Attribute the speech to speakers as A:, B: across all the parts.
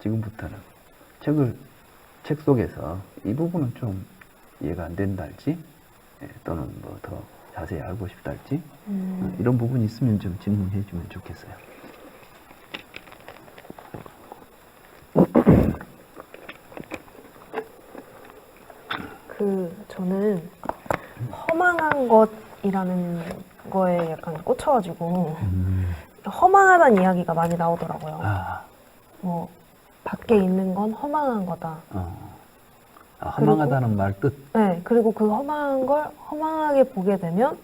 A: 지금부터는 책 속에서 이 부분은 좀 이해가 안 된다 할지, 또는 뭐 더 자세히 알고 싶다 할지, 이런 부분이 있으면 좀 질문해 주면 좋겠어요.
B: 저는 허망한 것이라는 거에 약간 꽂혀가지고 허망하다는 이야기가 많이 나오더라고요. 뭐 밖에 있는 건 허망한 거다.
A: 허망하다는 말 뜻.
B: 네, 그리고 그 허망한 걸 허망하게 보게 되면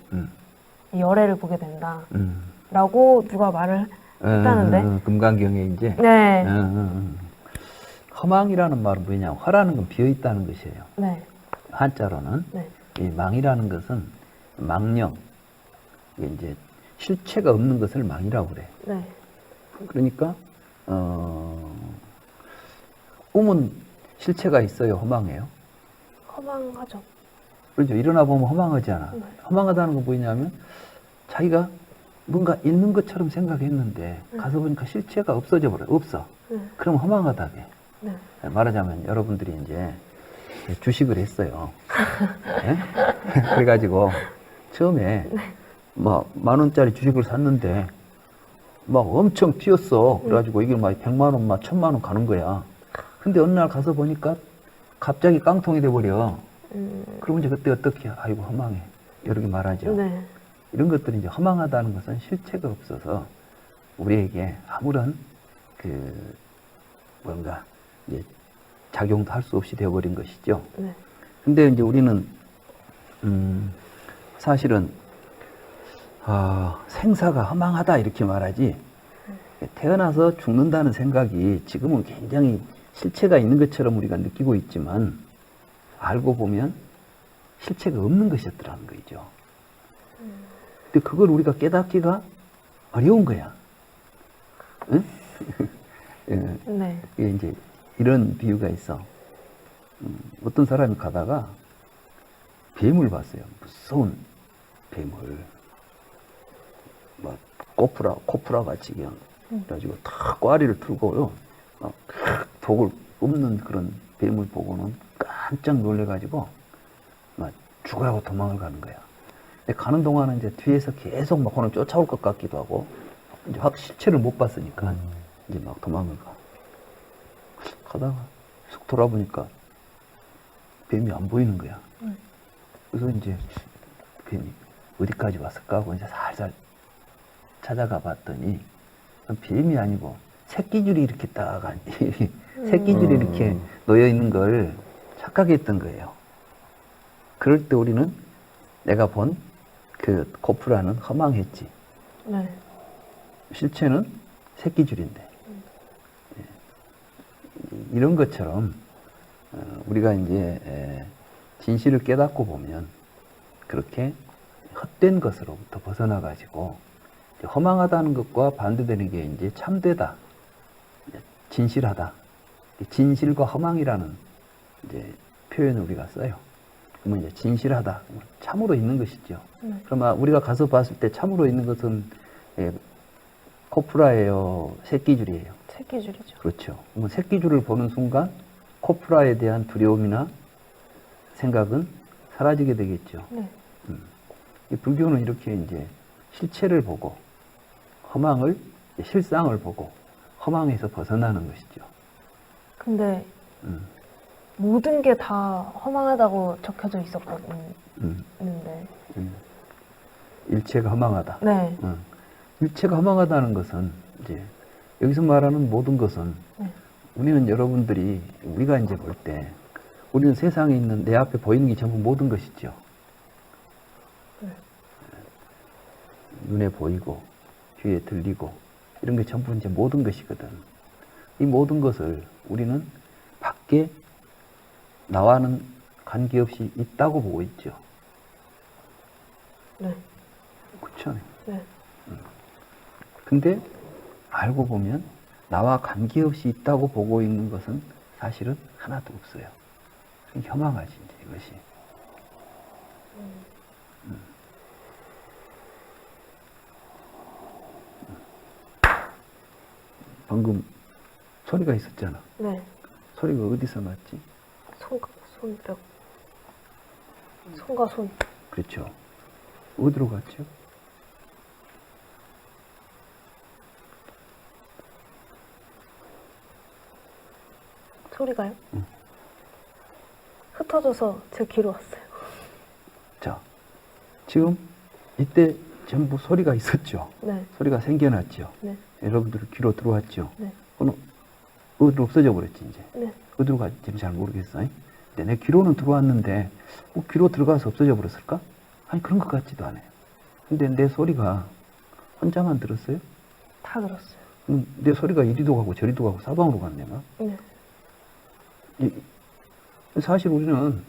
B: 열애를 보게 된다. 라고 누가 말을 했다는데.
A: 금강경에 이제.
B: 네.
A: 허망이라는 말은 뭐냐? 허라는 건 비어 있다는 것이에요.
B: 네.
A: 한자로는.
B: 네.
A: 이 망이라는 것은 망령. 이게 이제 실체가 없는 것을 망이라고 그래.
B: 네.
A: 그러니까 꿈은 실체가 있어요? 허망해요?
B: 허망하죠.
A: 그렇죠. 일어나 보면 허망하잖아.
B: 네.
A: 허망하다는 건 뭐냐면 자기가 뭔가 있는 것처럼 생각했는데 가서 보니까 실체가 없어져 버려. 없어. 그럼 허망하다게.
B: 네.
A: 말하자면 여러분들이 이제 주식을 했어요. 네? 그래가지고 처음에 막 10,000원짜리 주식을 샀는데 막 엄청 튀었어. 그래가지고 이게 막 100만 원, 막 1,000만 원 가는 거야. 근데 어느 날 가서 보니까 갑자기 깡통이 돼버려. 그러면 이제 그때 어떻게, 아이고 허망해. 이렇게 말하죠.
B: 네.
A: 이런 것들이 이제 허망하다는 것은 실체가 없어서 우리에게 아무런 뭔가 이제 작용도 할 수 없이 되어버린 것이죠.
B: 네.
A: 근데 이제 우리는 사실은 생사가 허망하다 이렇게 말하지, 태어나서 죽는다는 생각이 지금은 굉장히 실체가 있는 것처럼 우리가 느끼고 있지만 알고 보면 실체가 없는 것이었더라는 거죠. 근데 그걸 우리가 깨닫기가 어려운 거야. 응?
B: 네.
A: 이제 이런 비유가 있어. 어떤 사람이 가다가 뱀을 봤어요. 무서운 뱀을. 막 코프라 같이 그냥 그래가지고 다 꽈리를 틀고요. 막 독을 뿜는 그런 뱀을 보고는 깜짝 놀래가지고 막 죽으라고 도망을 가는 거야. 근데 가는 동안은 이제 뒤에서 계속 막 그는 쫓아올 것 같기도 하고, 이제 확 실체를 못 봤으니까 이제 막 도망을 가. 가다가 쑥 돌아보니까 뱀이 안 보이는 거야. 그래서 이제 뱀이 어디까지 왔을까 하고 이제 살살 찾아가 봤더니 뱀이 아니고 새끼줄이 이렇게 딱 새끼줄이 이렇게 놓여 있는 걸 착각했던 거예요. 그럴 때 우리는 내가 본 그 코프라는 허망했지.
B: 네.
A: 실체는 새끼줄인데. 이런 것처럼 우리가 이제 진실을 깨닫고 보면 그렇게 헛된 것으로부터 벗어나 가지고 허망하다는 것과 반대되는 게 이제 참되다, 진실하다. 진실과 허망이라는 이제 표현을 우리가 써요. 그러면 이제 진실하다, 참으로 있는 것이죠. 그러면 우리가 가서 봤을 때 참으로 있는 것은 코프라예요, 새끼줄이에요?
B: 새끼줄이죠.
A: 그렇죠. 그러면 새끼줄을 보는 순간 코프라에 대한 두려움이나 생각은 사라지게 되겠죠.
B: 네.
A: 이 불교는 이렇게 이제 실체를 보고 허망을, 실상을 보고 허망에서 벗어나는 것이죠.
B: 근데 모든 게 다 허망하다고 적혀져 있었거든요.
A: 일체가 허망하다.
B: 네.
A: 일체가 허망하다는 것은 이제 여기서 말하는 모든 것은 우리는 여러분들이 우리가 이제 볼 때 우리는 세상에 있는 내 앞에 보이는 게 전부 모든 것이죠. 눈에 보이고 귀에 들리고 이런 게 전부 이제 모든 것이거든. 이 모든 것을 우리는 밖에 나와는 관계없이 있다고 보고 있죠.
B: 네.
A: 그렇죠.
B: 네.
A: 근데 알고 보면 나와 관계없이 있다고 보고 있는 것은 사실은 하나도 없어요. 혐오하지 이제 이것이. 방금 소리가 있었잖아.
B: 네.
A: 소리가 어디서 났지?
B: 손뼉. 손과 손.
A: 그렇죠. 어디로 갔죠?
B: 소리가요?
A: 응.
B: 흩어져서 제 귀로 왔어요.
A: 자, 지금 이때 전부 소리가 있었죠.
B: 네.
A: 소리가 생겨났죠.
B: 네.
A: 여러분들 귀로 들어왔죠.
B: 네.
A: 그럼 어디로 없어져 버렸지 이제.
B: 네.
A: 어디로 갔지 잘 모르겠어요. 근데 내 귀로는 들어왔는데 뭐 귀로 들어가서 없어져 버렸을까? 아니 그런 것 같지도 않아요. 근데 내 소리가 혼자만 들었어요?
B: 다 들었어요.
A: 내 소리가 이리도 가고 저리도 가고 사방으로 갔네가.
B: 네.
A: 사실 우리는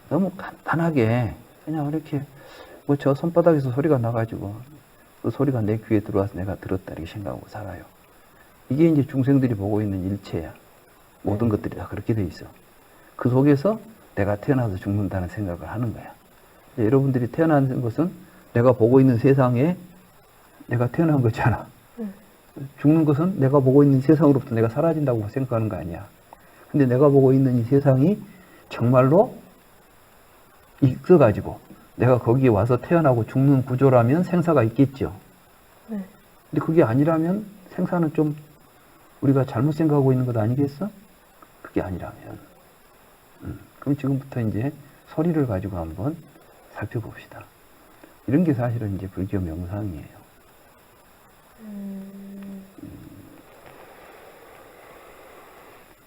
A: 너무 간단하게 그냥 이렇게 뭐 저 손바닥에서 소리가 나가지고 그 소리가 내 귀에 들어와서 내가 들었다 이렇게 생각하고 살아요. 이게 이제 중생들이 보고 있는 일체야. 모든 것들이 다 그렇게 돼 있어. 그 속에서 내가 태어나서 죽는다는 생각을 하는 거야. 여러분들이 태어난 것은 내가 보고 있는 세상에 내가 태어난 거잖아. 죽는 것은 내가 보고 있는 세상으로부터 내가 사라진다고 생각하는 거 아니야. 근데 내가 보고 있는 이 세상이 정말로 있어가지고 내가 거기에 와서 태어나고 죽는 구조라면 생사가 있겠죠.
B: 네.
A: 근데 그게 아니라면 생사는 좀 우리가 잘못 생각하고 있는 것 아니겠어? 그게 아니라면. 그럼 지금부터 이제 소리를 가지고 한번 살펴봅시다. 이런 게 사실은 이제 불교 명상이에요.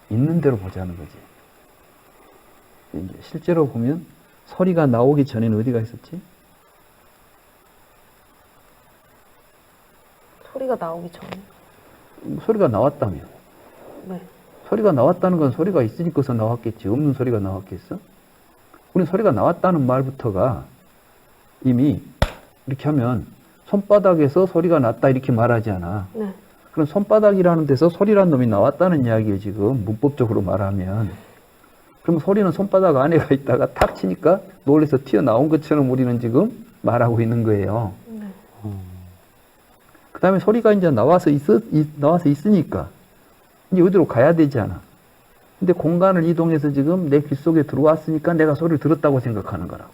A: 있는 대로 보자는 거지. 이제 실제로 보면 소리가 나오기 전에는 어디가 있었지?
B: 소리가 나오기 전에.
A: 소리가 나왔다며.
B: 네.
A: 소리가 나왔다는 건 소리가 있으니까서 나왔겠지. 없는 소리가 나왔겠어? 우리 소리가 나왔다는 말부터가 이미 이렇게 하면 손바닥에서 소리가 났다 이렇게 말하지 않아.
B: 네.
A: 그럼 손바닥이라는 데서 소리란 놈이 나왔다는 이야기예요, 지금. 문법적으로 말하면. 그럼 소리는 손바닥 안에가 있다가 탁 치니까 놀래서 튀어나온 것처럼 우리는 지금 말하고 있는 거예요.
B: 네.
A: 그 다음에 소리가 이제 나와서 있으니까 이제 어디로 가야 되잖아. 근데 공간을 이동해서 지금 내 귀 속에 들어왔으니까 내가 소리를 들었다고 생각하는 거라고.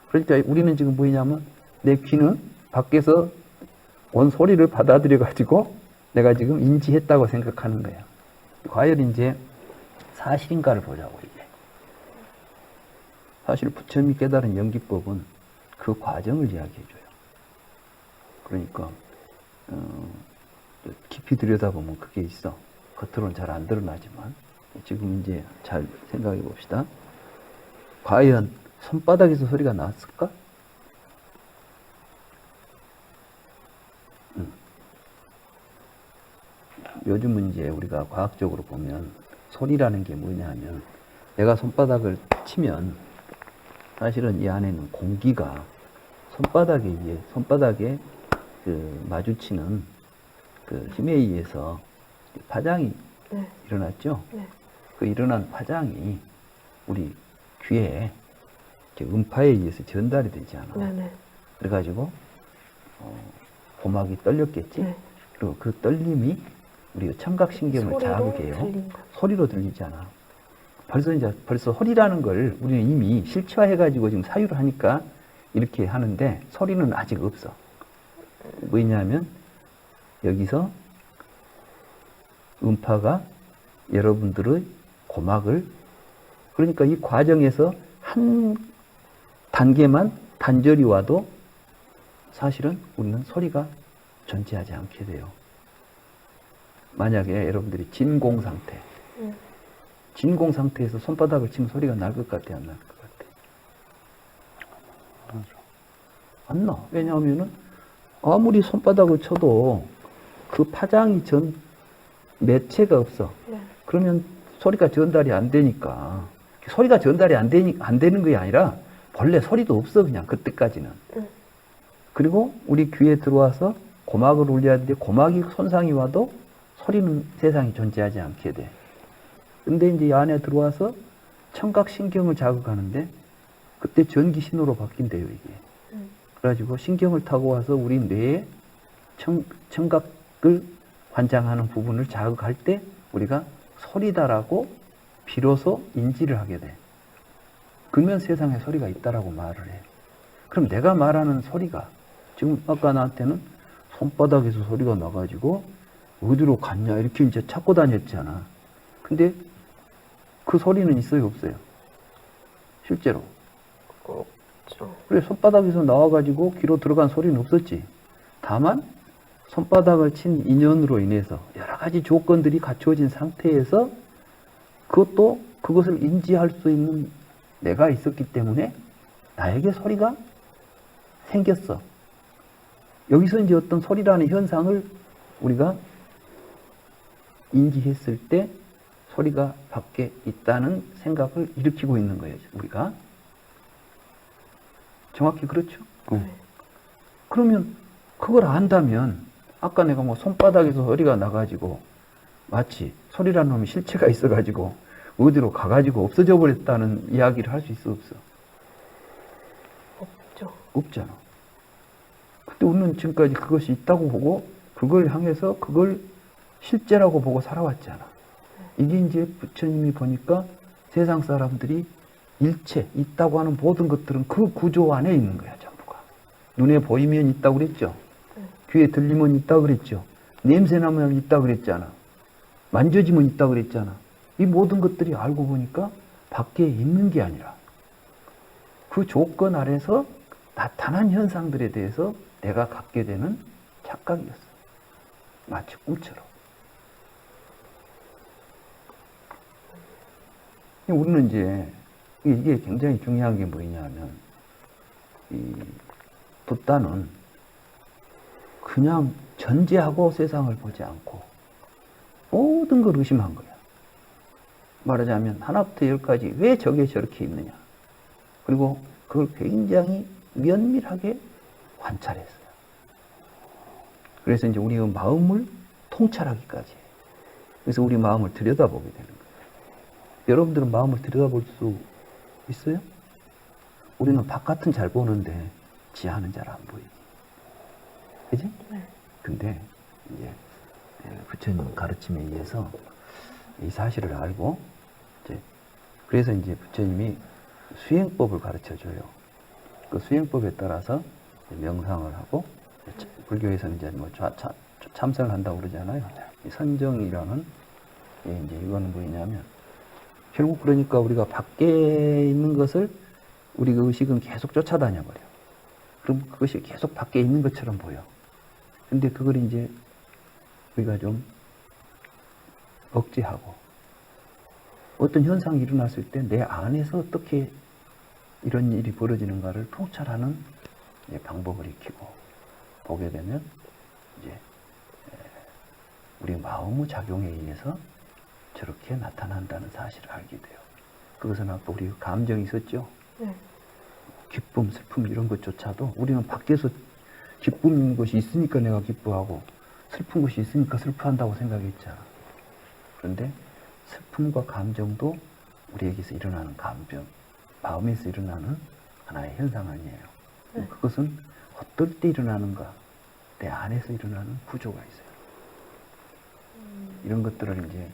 A: 그러니까 우리는 지금 뭐냐면 내 귀는 밖에서 온 소리를 받아들여 가지고 내가 지금 인지했다고 생각하는 거야. 과연 이제 사실인가를 보자고 이제. 사실 부처님이 깨달은 연기법은 그 과정을 이야기해줘요. 그러니까 깊이 들여다보면 그게 있어. 겉으로는 잘 안 드러나지만 지금 이제 잘 생각해 봅시다. 과연 손바닥에서 소리가 나왔을까? 요즘은 이제 우리가 과학적으로 보면 소리라는 게 뭐냐 하면 내가 손바닥을 치면 사실은 이 안에는 공기가 손바닥에 그 마주치는 그 힘에 의해서 파장이
B: 네.
A: 일어났죠.
B: 네.
A: 그 일어난 파장이 우리 귀에 음파에 의해서 전달이 되지 않아.
B: 네네.
A: 그래가지고 고막이 떨렸겠지.
B: 네.
A: 그리고 그 떨림이 우리 청각신경을
B: 소리로
A: 자극해요.
B: 들린다.
A: 소리로 들리잖아. 벌써 소리라는 걸 우리는 이미 실체화해가지고 지금 사유를 하니까 이렇게 하는데 소리는 아직 없어. 뭐냐면 여기서 음파가 여러분들의 고막을 그러니까 이 과정에서 한 단계만 단절이 와도 사실은 우리는 소리가 존재하지 않게 돼요. 만약에 여러분들이 진공 상태, 진공 상태에서 손바닥을 치면 소리가 날 것 같아, 안 날 것 같아? 안 나. 왜냐하면은 아무리 손바닥을 쳐도 그 파장이 매체가 없어.
B: 네.
A: 그러면 소리가 전달이 안 되니까. 소리가 전달이 안 되는 게 아니라 본래 소리도 없어, 그냥 그때까지는. 그리고 우리 귀에 들어와서 고막을 울려야 되는데 고막이 손상이 와도 소리는 세상에 존재하지 않게 돼. 근데 이제 이 안에 들어와서 청각신경을 자극하는데 그때 전기 신호로 바뀐대요, 이게. 그래가지고 신경을 타고 와서 우리 뇌에 청각을 관장하는 부분을 자극할 때 우리가 소리다라고 비로소 인지를 하게 돼. 그러면 세상에 소리가 있다라고 말을 해. 그럼 내가 말하는 소리가 지금 아까 나한테는 손바닥에서 소리가 나가지고 어디로 갔냐 이렇게 이제 찾고 다녔잖아. 근데 그 소리는 있어요, 없어요? 실제로.
B: 없죠.
A: 그래, 손바닥에서 나와가지고 귀로 들어간 소리는 없었지. 다만 손바닥을 친 인연으로 인해서 여러 가지 조건들이 갖추어진 상태에서 그것도 그것을 인지할 수 있는 내가 있었기 때문에 나에게 소리가 생겼어. 여기서 이제 어떤 소리라는 현상을 우리가 인지했을 때 소리가 밖에 있다는 생각을 일으키고 있는 거예요, 우리가. 정확히 그렇죠?
B: 네.
A: 그러면 그걸 안다면 아까 내가 뭐 손바닥에서 소리가 나가지고 마치 소리라는 놈이 실체가 있어가지고 어디로 가가지고 없어져 버렸다는 이야기를 할 수 있어, 없어?
B: 없죠.
A: 없잖아. 근데 우리는 지금까지 그것이 있다고 보고 그걸 향해서 그걸 실제라고 보고 살아왔잖아. 이게 이제 부처님이 보니까 세상 사람들이 일체 있다고 하는 모든 것들은 그 구조 안에 있는 거야, 전부가. 눈에 보이면 있다고 그랬죠. 귀에 들리면 있다고 그랬죠. 냄새 나면 있다고 그랬잖아. 만져지면 있다고 그랬잖아. 이 모든 것들이 알고 보니까 밖에 있는 게 아니라 그 조건 아래서 나타난 현상들에 대해서 내가 갖게 되는 착각이었어. 마치 꿈처럼. 우리는 이제 이게 굉장히 중요한 게 뭐냐면 이 붓다는 그냥 전제하고 세상을 보지 않고 모든 걸 의심한 거야. 말하자면 하나부터 열까지 왜 저게 저렇게 있느냐. 그리고 그걸 굉장히 면밀하게 관찰했어요. 그래서 이제 우리의 마음을 통찰하기까지 해요. 그래서 우리 마음을 들여다보게 되는 거예요. 여러분들은 마음을 들여다볼 수 있어요? 우리는 바깥은 잘 보는데 지하는 잘 안 보이지. 그지?
B: 네.
A: 근데 이제 부처님 가르침에 의해서 이 사실을 알고 이제 그래서 이제 부처님이 수행법을 가르쳐 줘요. 그 수행법에 따라서 명상을 하고 불교에서는 이제 뭐 참선을 한다고 그러잖아요. 이 선정이라는 이제 이거는 뭐냐면 결국 그러니까 우리가 밖에 있는 것을 우리 그 의식은 계속 쫓아다녀 버려. 그럼 그것이 계속 밖에 있는 것처럼 보여. 근데 그걸 이제 우리가 좀 억제하고 어떤 현상이 일어났을 때 내 안에서 어떻게 이런 일이 벌어지는가를 통찰하는 방법을 익히고 보게 되면 이제 우리 마음의 작용에 의해서 저렇게 나타난다는 사실을 알게 돼요. 그것은 아까 우리 감정이 있었죠.
B: 네.
A: 기쁨, 슬픔 이런 것조차도 우리는 밖에서 기쁨인 것이 있으니까 내가 기뻐하고 슬픈 것이 있으니까 슬퍼한다고 생각했잖아. 그런데 슬픔과 감정도 우리에게서 일어나는 감정, 마음에서 일어나는 하나의 현상 아니에요.
B: 네.
A: 그것은 어떨 때 일어나는가, 내 안에서 일어나는 구조가 있어요. 이런 것들을 이제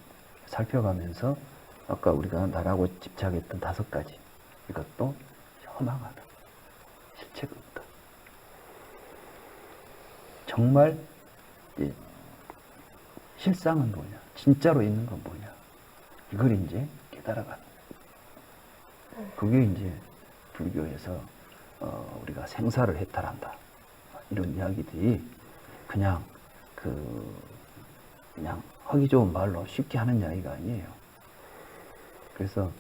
A: 살펴가면서 아까 우리가 나라고 집착했던 5가지, 이것도 허망하다, 실체가 없다. 정말 실상은 뭐냐, 진짜로 있는 건 뭐냐, 이걸 이제 깨달아가는 거예요. 그게 이제 불교에서 우리가 생사를 해탈한다, 이런 이야기들이 그냥 그냥 하기 좋은 말로 쉽게 하는 이야기가 아니에요. 그래서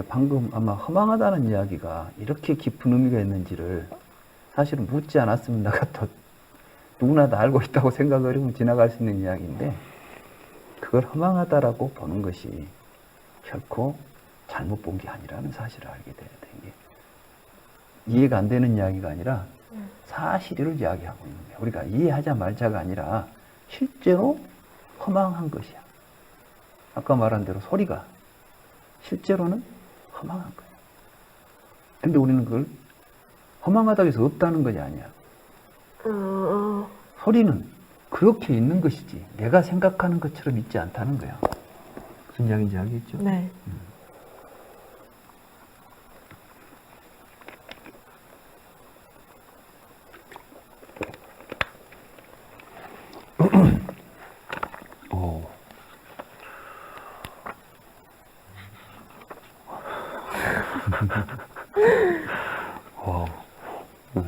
A: 방금 아마 허망하다는 이야기가 이렇게 깊은 의미가 있는지를 사실은 묻지 않았으면 내가 또 누구나 다 알고 있다고 생각을 하면 지나갈 수 있는 이야기인데, 그걸 허망하다라고 보는 것이 결코 잘못 본 게 아니라는 사실을 알게 돼야 되는 게, 이해가 안 되는 이야기가 아니라 사실을 이야기하고 있는 거예요. 우리가 이해하자 말자가 아니라 실제로 허망한 것이야. 아까 말한 대로 소리가 실제로는 허망한 거예요. 근데 우리는 그걸 허망하다고 해서 없다는 것이 아니야. 소리는 그렇게 있는 것이지 내가 생각하는 것처럼 있지 않다는 거야. 무슨 이야기인지 알겠죠?
B: 네.
C: 오. 와우. 네.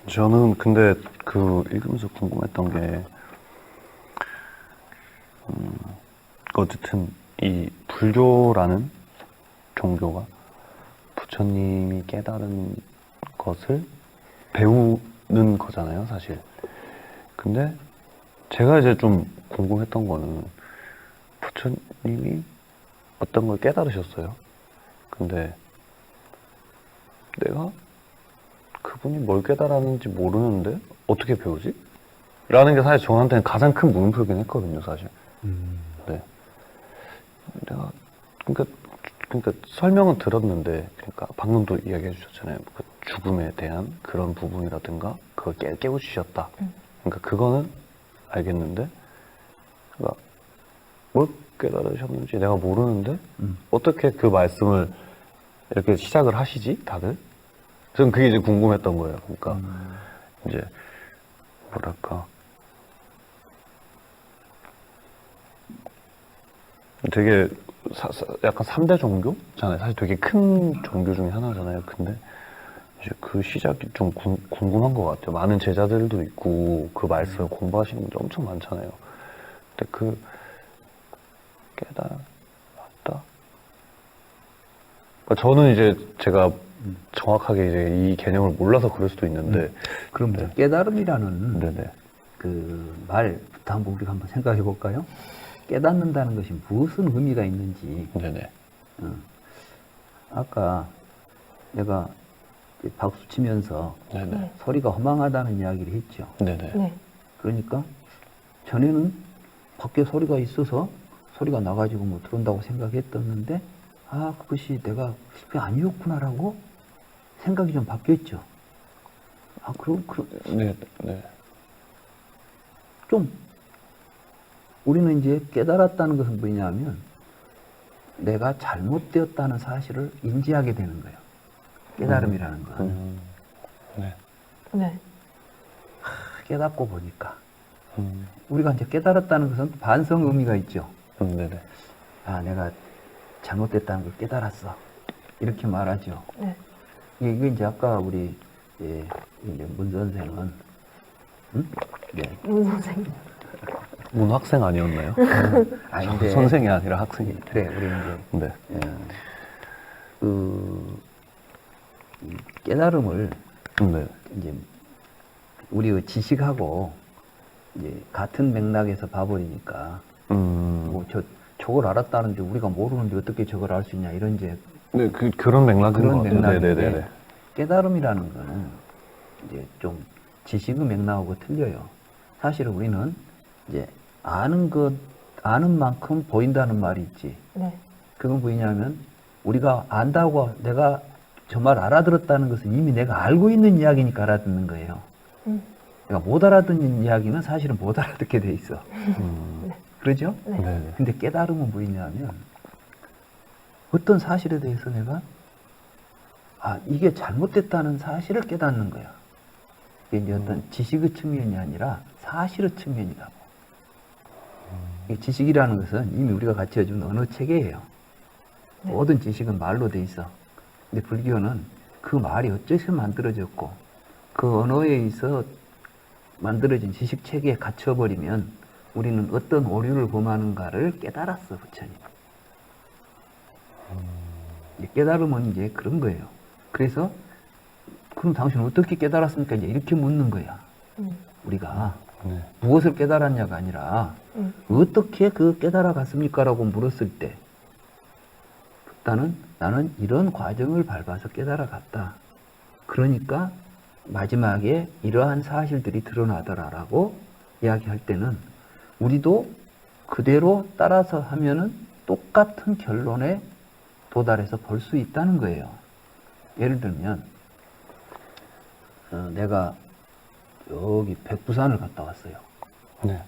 C: 저는 근데 그 읽으면서 궁금했던 게, 어쨌든 이 불교라는 종교가 부처님이 깨달은 것을 배우는 거잖아요, 사실. 근데 제가 이제 좀 궁금했던 거는 부처님이 어떤 걸 깨달으셨어요. 근데 내가 그분이 뭘 깨달았는지 모르는데 어떻게 배우지? 라는 게 사실 저한테는 가장 큰 물음표긴 했거든요, 사실. 네. 내가 그러니까 설명은 들었는데, 그러니까 방금도 이야기해 주셨잖아요. 그 죽음에 대한 그런 부분이라든가 그걸 깨우치셨다. 그러니까 그거는 알겠는데, 그러니까 뭘 깨달으셨는지 내가 모르는데 어떻게 그 말씀을 이렇게 시작을 하시지, 다들? 저는 그게 이제 궁금했던 거예요. 그러니까 이제 뭐랄까, 되게 약간 3대 종교잖아요. 사실 되게 큰 종교 중에 하나잖아요. 근데 이제 그 시작이 좀 궁금한 것 같아요. 많은 제자들도 있고 그 말씀을 공부하시는 분들 엄청 많잖아요. 근데 그 깨달았다. 그러니까 저는 이제 제가 정확하게 이제 이 개념을 몰라서 그럴 수도 있는데.
A: 그럼
C: 네.
A: 깨달음이라는
C: 네네.
A: 그 말부터 한번 우리가 한번 생각해 볼까요? 깨닫는다는 것이 무슨 의미가 있는지.
C: 네네.
A: 아까 내가 박수 치면서
C: 네네.
B: 네.
A: 소리가 허망하다는 이야기를 했죠.
C: 네네.
B: 네.
A: 그러니까 전에는 밖에 소리가 있어서 소리가 나가지고 뭐 들어온다고 생각했었는데, 아, 그것이 내가 그게 아니었구나라고 생각이 좀 바뀌었죠. 아,
C: 네. 네.
A: 좀 우리는 이제 깨달았다는 것은 뭐냐면 내가 잘못되었다는 사실을 인지하게 되는 거예요. 깨달음이라는 건.
C: 네.
B: 네.
A: 깨닫고 보니까 우리가 이제 깨달았다는 것은 반성 의미가 있죠.
C: 네네.
A: 아, 내가 잘못됐다는 걸 깨달았어. 이렇게 말하죠.
B: 네.
A: 이게 이제 아까 우리 이제 문 선생은 네.
B: 문 선생님.
C: 문 학생 아니었나요?
A: 아니, 근데
C: 선생이 아니라 학생이.
A: 그래, 우리 이제
C: 네.
A: 이 깨달음을
C: 네.
A: 이제 우리 지식하고 이제 같은 맥락에서 봐버리니까 뭐 저걸 알았다는데 우리가 모르는데 어떻게 저걸 알 수 있냐 이런 이제
C: 네, 그런 맥락인 것
A: 그런
C: 같아요.
A: 맥락인데
C: 네네네.
A: 깨달음이라는 거는 이제 좀 지식의 맥락하고 틀려요. 사실 우리는 이제 아는 만큼 보인다는 말이 있지.
B: 네.
A: 그건 뭐냐면 우리가 안다고 내가 저 말 알아들었다는 것은 이미 내가 알고 있는 이야기니까 알아듣는 거예요. 내가 못 알아듣는 이야기는 사실은 못 알아듣게 돼 있어. 그러죠?
B: 네.
C: 네네.
A: 근데 깨달음은 뭐냐면 어떤 사실에 대해서 내가 이게 잘못됐다는 사실을 깨닫는 거야. 이게 이제 어떤 지식의 측면이 아니라 사실의 측면이라고. 이 지식이라는 것은 이미 우리가 갖춰준 언어 체계예요.
B: 네.
A: 모든 지식은 말로 돼 있어. 근데 불교는 그 말이 어째서 만들어졌고 그 언어에 있어 만들어진 지식 체계에 갇혀버리면 우리는 어떤 오류를 범하는가를 깨달았어, 부처님. 깨달음은 이제 그런 거예요. 그래서 그럼 당신은 어떻게 깨달았습니까? 이제 이렇게 묻는 거야. 우리가
C: 네.
A: 무엇을 깨달았냐가 아니라 어떻게 그 깨달아갔습니까? 라고 물었을 때 나는 이런 과정을 밟아서 깨달아갔다. 그러니까 마지막에 이러한 사실들이 드러나더라라고 이야기할 때는 우리도 그대로 따라서 하면은 똑같은 결론에 도달해서 볼 수 있다는 거예요. 예를 들면 내가 여기 백두산을 갔다 왔어요.
C: 네.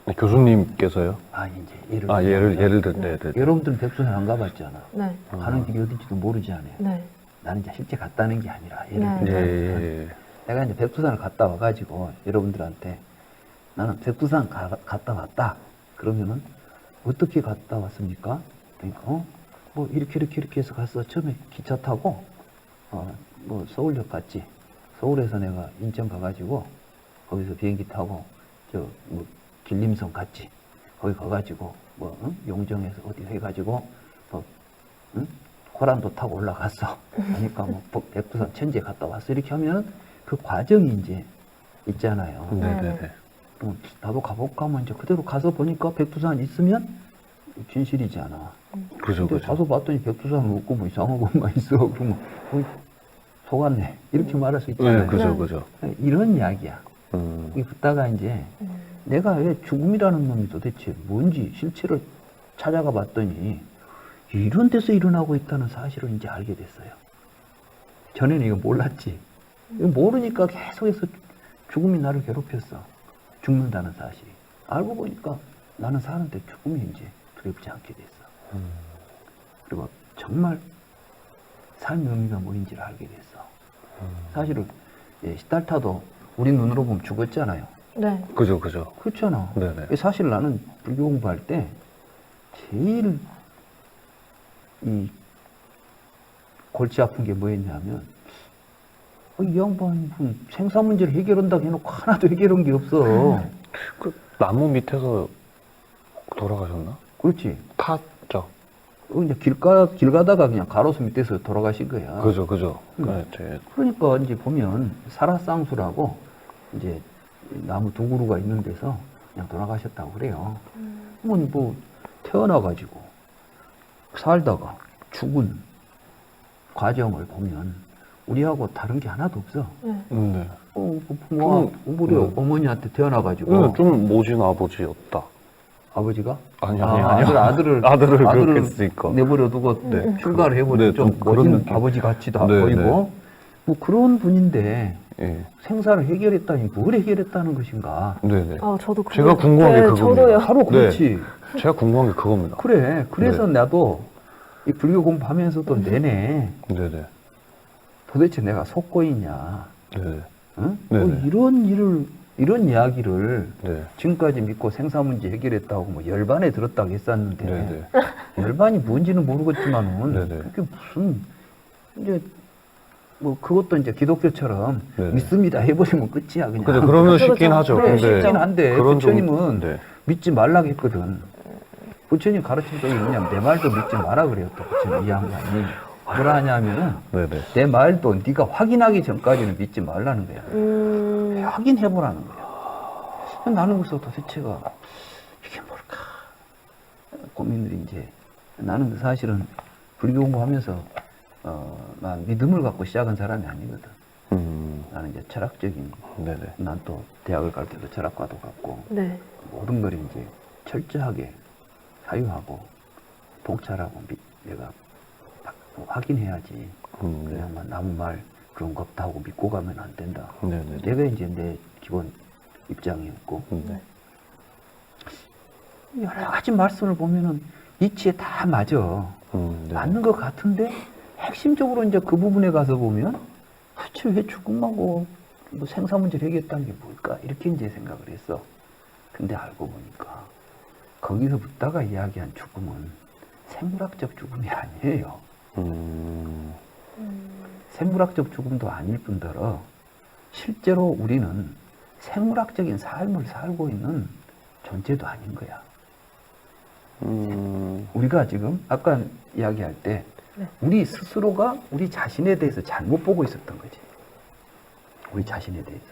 C: 네, 교수님께서요?
A: 아니 이제 예를
C: 아, 예를 들, 네, 네.
A: 여러분들은 백두산 안 가봤잖아.
B: 네.
A: 가는 길이 어딘지도 모르지 않아요.
B: 네.
A: 나는 이제 실제 갔다는 게 아니라 예를
B: 네.
A: 들면
C: 예.
A: 내가 이제 백두산을 갔다 와가지고 여러분들한테 나는 백두산 갔다 왔다. 그러면은 어떻게 갔다 왔습니까? 그러니까 뭐 이렇게 해서 갔어. 처음에 기차 타고 뭐 서울역 갔지. 서울에서 내가 인천 가가지고 거기서 비행기 타고 저 뭐 길림성 갔지. 거기 가가지고 뭐 용정에서 어디 해가지고 뭐 호란도 타고 올라갔어. 그러니까 뭐 백두산 천지에 갔다 왔어. 이렇게 하면 그 과정이 이제 있잖아요.
C: 네네네.
A: 나도 가볼까 하면 이제 그대로 가서 보니까 백두산 있으면 진실이잖아.
C: 그죠,
A: 근데
C: 그죠.
A: 가서 봤더니 백두산은 없고 뭐 이상한 것만 있어. 그러면 속았네. 이렇게 말할 수 있잖아요.
C: 네, 그죠,
B: 네.
C: 그죠.
A: 이런 이야기야.
C: 음.
A: 이게 붙다가 이제 내가 왜 죽음이라는 놈이 도대체 뭔지 실체를 찾아가 봤더니 이런 데서 일어나고 있다는 사실을 이제 알게 됐어요. 전에는 이거 몰랐지. 이거 모르니까 계속해서 죽음이 나를 괴롭혔어. 죽는다는 사실이. 알고 보니까 나는 사는데 죽음이 이제 두렵지 않게 됐어. 그리고 정말 삶의 의미가 뭔지를 알게 됐어. 사실은 시달타도 우리 눈으로 보면 죽었잖아요.
B: 네.
C: 그죠, 그죠.
A: 그렇잖아.
C: 네네.
A: 사실 나는 불교 공부할 때 제일 이 골치 아픈 게 뭐였냐면 이 양반 생사 문제를 해결한다고 해놓고 하나도 해결한 게 없어.
C: 그 나무 밑에서 돌아가셨나?
A: 그렇지.
C: 탔죠.
A: 이제 길 가다가 그냥 가로수 밑에서 돌아가신 거야.
C: 그죠, 그죠.
A: 음.
C: 네,
A: 그러니까 이제 보면 사라쌍수라고 이제 나무 두 그루가 있는 데서 그냥 돌아가셨다고 그래요. 뭐 태어나가지고 살다가 죽은 과정을 보면 우리하고 다른 게 하나도 없어.
B: 네.
C: 네.
A: 부모가 우리 어머니한테 태어나가지고
C: 네, 좀 모진 아버지였다.
A: 아버지가
C: 아니요. 아들을
A: 아들을
C: 그렇겠으니까.
A: 내버려두고
B: 네.
A: 출가를 해버린
C: 네,
A: 좀
C: 좀 그런
A: 멋진
C: 느낌.
A: 아버지 같이도
C: 네,
A: 보이고
C: 네.
A: 뭐 그런 분인데
C: 예.
A: 생사를 해결했다니 뭘 해결했다는 것인가?
C: 네네.
B: 저도
C: 제가 궁금한 게
B: 네,
C: 그겁니다.
B: 저도요.
A: 바로 그렇지.
C: 제가 궁금한 게 그겁니다.
A: 그래. 그래서
C: 네.
A: 나도 이 불교 공부하면서도 내내
C: 네네.
A: 도대체 내가 속고이냐?
C: 네네.
A: 응?
C: 네네.
A: 이런 이야기를
C: 네.
A: 지금까지 믿고 생사 문제 해결했다고 뭐 열반에 들었다고 했었는데
C: 네네.
A: 열반이 뭔지는 모르겠지만은
C: 네네.
A: 그게 무슨 이제 뭐 그것도 이제 기독교처럼
C: 네네.
A: 믿습니다 해버리면 끝이야 그냥.
C: 그죠. 그러면
B: 그렇죠,
C: 쉽긴 하죠.
B: 그렇죠.
A: 그래,
C: 근데
A: 쉽긴 한데
C: 그런 좀-
A: 부처님은
C: 네.
A: 믿지 말라고 했거든. 부처님 가르친 적이 뭐냐면 내 말도 믿지 마라 그래요. 또 부처님 이 양반이 뭐라 하냐면은
C: 네네.
A: 내 말도 네가 확인하기 전까지는 믿지 말라는 거야. 확인해보라는 거야. 나는 그래서 도대체가 이게 뭘까 고민들이 이제 나는 사실은 불교 공부하면서 난 믿음을 갖고 시작한 사람이 아니거든. 나는 이제 철학적인
C: 네네.
A: 난 또 대학을 갈 때도 철학과도 갔고
B: 네.
A: 모든 걸 이제 철저하게 사유하고 통찰하고 내가 확인해야지. 그래야만 남의 말 그런 거 없다고 믿고 가면 안 된다.
C: 네네.
A: 내가 이제 내 기본 입장이었고
C: 네.
A: 여러 가지 말씀을 보면은 이치에 다 맞아.
C: 네.
A: 맞는 것 같은데 핵심적으로 이제 그 부분에 가서 보면 도대체 왜 죽음하고 뭐 생사 문제를 해결했다는 게 뭘까? 이렇게 이제 생각을 했어. 근데 알고 보니까 거기서 붙다가 이야기한 죽음은 생물학적 죽음이 아니에요. 생물학적 죽음도 아닐 뿐더러 실제로 우리는 생물학적인 삶을 살고 있는 존재도 아닌 거야. 우리가 지금 아까 이야기할 때
B: 네.
A: 우리 스스로가 우리 자신에 대해서 잘못 보고 있었던 거지. 우리 자신에 대해서.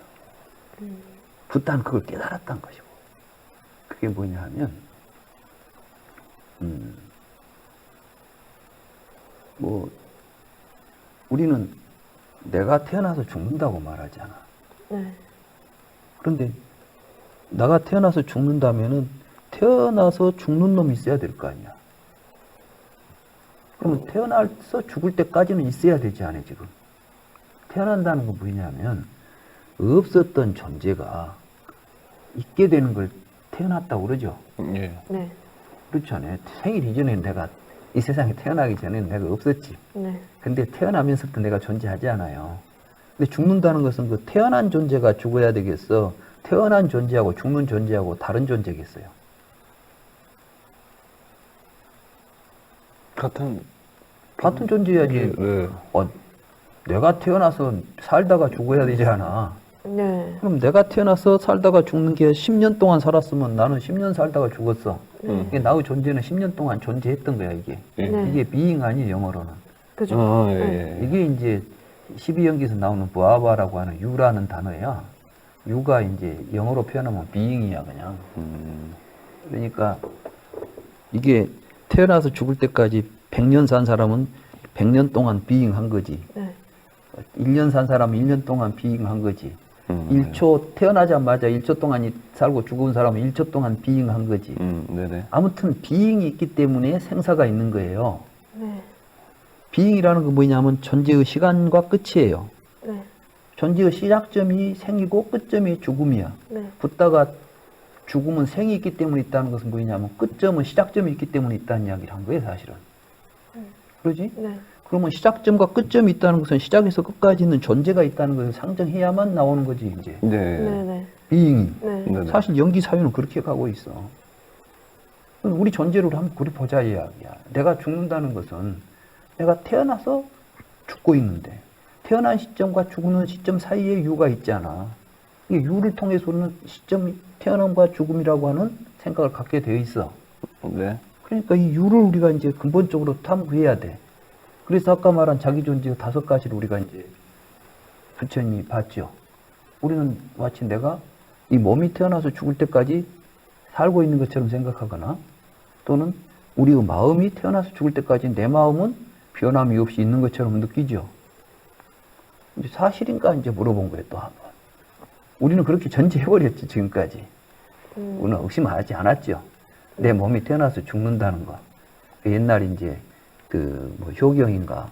A: 부탄 그걸 깨달았던 것이고. 그게 뭐냐 하면 뭐 우리는 내가 태어나서 죽는다고 말하잖아.
B: 네.
A: 그런데 나가 태어나서 죽는다면은 태어나서 죽는 놈이 있어야 될 거 아니야. 그러면 태어나서 죽을 때까지는 있어야 되지 않아요, 지금. 태어난다는 건 뭐냐면 없었던 존재가 있게 되는 걸 태어났다고 그러죠.
C: 예.
B: 네.
A: 그렇지 않아요? 생일 이전에 내가 이 세상에 태어나기 전에는 내가 없었지.
B: 네.
A: 근데 태어나면서부터 내가 존재하지 않아요. 근데 죽는다는 것은 그 태어난 존재가 죽어야 되겠어? 태어난 존재하고 죽는 존재하고 다른 존재겠어요?
C: 같은
A: 존재야지.
C: 네.
A: 내가 태어나서 살다가 죽어야 되지 않아.
B: 네.
A: 그럼 내가 태어나서 살다가 죽는 게 10년 동안 살았으면 나는 10년 살다가 죽었어. 이게 나의 존재는 10년 동안 존재했던 거야, 이게.
C: 예.
B: 네.
A: 이게 being 아니에요, 영어로는.
B: 그죠?
C: 아,
B: 네.
C: 예.
A: 이게 이제 12연기에서 나오는 부아바라고 하는 유라는 단어야. 유가 이제 영어로 표현하면 being이야, 그냥. 그러니까 이게 태어나서 죽을 때까지 100년 산 사람은 100년 동안 being 한 거지.
B: 네.
A: 1년 산 사람은 1년 동안 being 한 거지.
C: 네.
A: 1초 태어나자마자 1초 동안 살고 죽은 사람은 1초 동안 being 한 거지.
C: 네네.
A: 아무튼 being이 있기 때문에 생사가 있는 거예요.
B: 네.
A: being이라는 건 뭐냐면 존재의 시간과 끝이에요.
B: 네.
A: 존재의 시작점이 생이고 끝점이 죽음이야.
B: 네.
A: 붙다가 죽음은 생이 있기 때문에 있다는 것은 뭐냐면 끝점은 시작점이 있기 때문에 있다는 이야기를 한 거예요, 사실은. 그러지?
B: 네.
A: 그러면 시작점과 끝점이 있다는 것은 시작에서 끝까지 있는 존재가 있다는 것을 상정해야만 나오는 거지, 이제.
C: 네.
B: 네. 네.
A: being이.
B: 네.
C: 네네.
A: 사실 연기 사유는 그렇게 가고 있어. 우리 존재를 한번 그리 보자 이야기야. 내가 죽는다는 것은 내가 태어나서 죽고 있는데 태어난 시점과 죽는 시점 사이에 유가 있잖아. 이 유를 통해서 우리는 시점 태어남과 죽음이라고 하는 생각을 갖게 되어 있어.
C: 네.
A: 그러니까 이 유를 우리가 이제 근본적으로 탐구해야 돼. 그래서 아까 말한 자기 존재의 5가지를 우리가 이제 부처님이 봤죠. 우리는 마치 내가 이 몸이 태어나서 죽을 때까지 살고 있는 것처럼 생각하거나 또는 우리의 마음이 태어나서 죽을 때까지 내 마음은 변함이 없이 있는 것처럼 느끼죠. 이제 사실인가 이제 물어본 거예요, 또 한 번. 우리는 그렇게 전제해버렸지, 지금까지. 우리는 의심하지 않았죠. 내 몸이 태어나서 죽는다는 거. 옛날 이제 뭐 효경인가,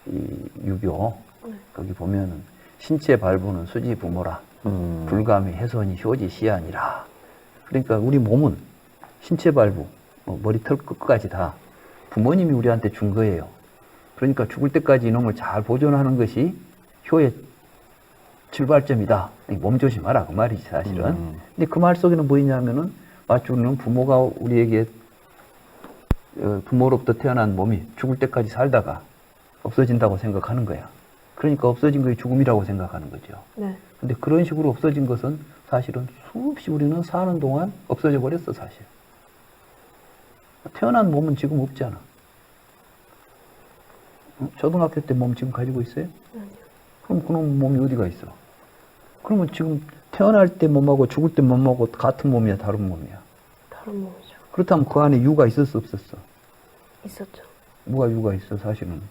A: 이 유교, 거기 보면은 신체 발부는 수지 부모라. 불감이 훼손이 효지 시안이라. 그러니까 우리 몸은 신체 발부, 뭐 머리털 끝까지 다 부모님이 우리한테 준 거예요. 그러니까 죽을 때까지 이놈을 잘 보존하는 것이 효의 출발점이다. 몸 조심하라 그 말이지 사실은. 근데 그 말 속에는 뭐냐면은 마치 우리는 부모가 우리에게 부모로부터 태어난 몸이 죽을 때까지 살다가 없어진다고 생각하는 거야. 그러니까 없어진 것이 죽음이라고 생각하는 거죠.
B: 네.
A: 근데 그런 식으로 없어진 것은 사실은 수없이 우리는 사는 동안 없어져 버렸어, 사실. 태어난 몸은 지금 없잖아. 초등학교 때 몸 지금 가지고 있어요?
B: 아니요.
A: 그럼 그놈 몸이 어디가 있어? 그러면 지금 태어날 때 몸하고 죽을 때 몸하고 같은 몸이야, 다른 몸이야?
B: 다른 몸이죠.
A: 그렇다면 그 안에 유가 있었어, 없었어?
B: 있었죠.
A: 뭐가 유가 있어, 사실은?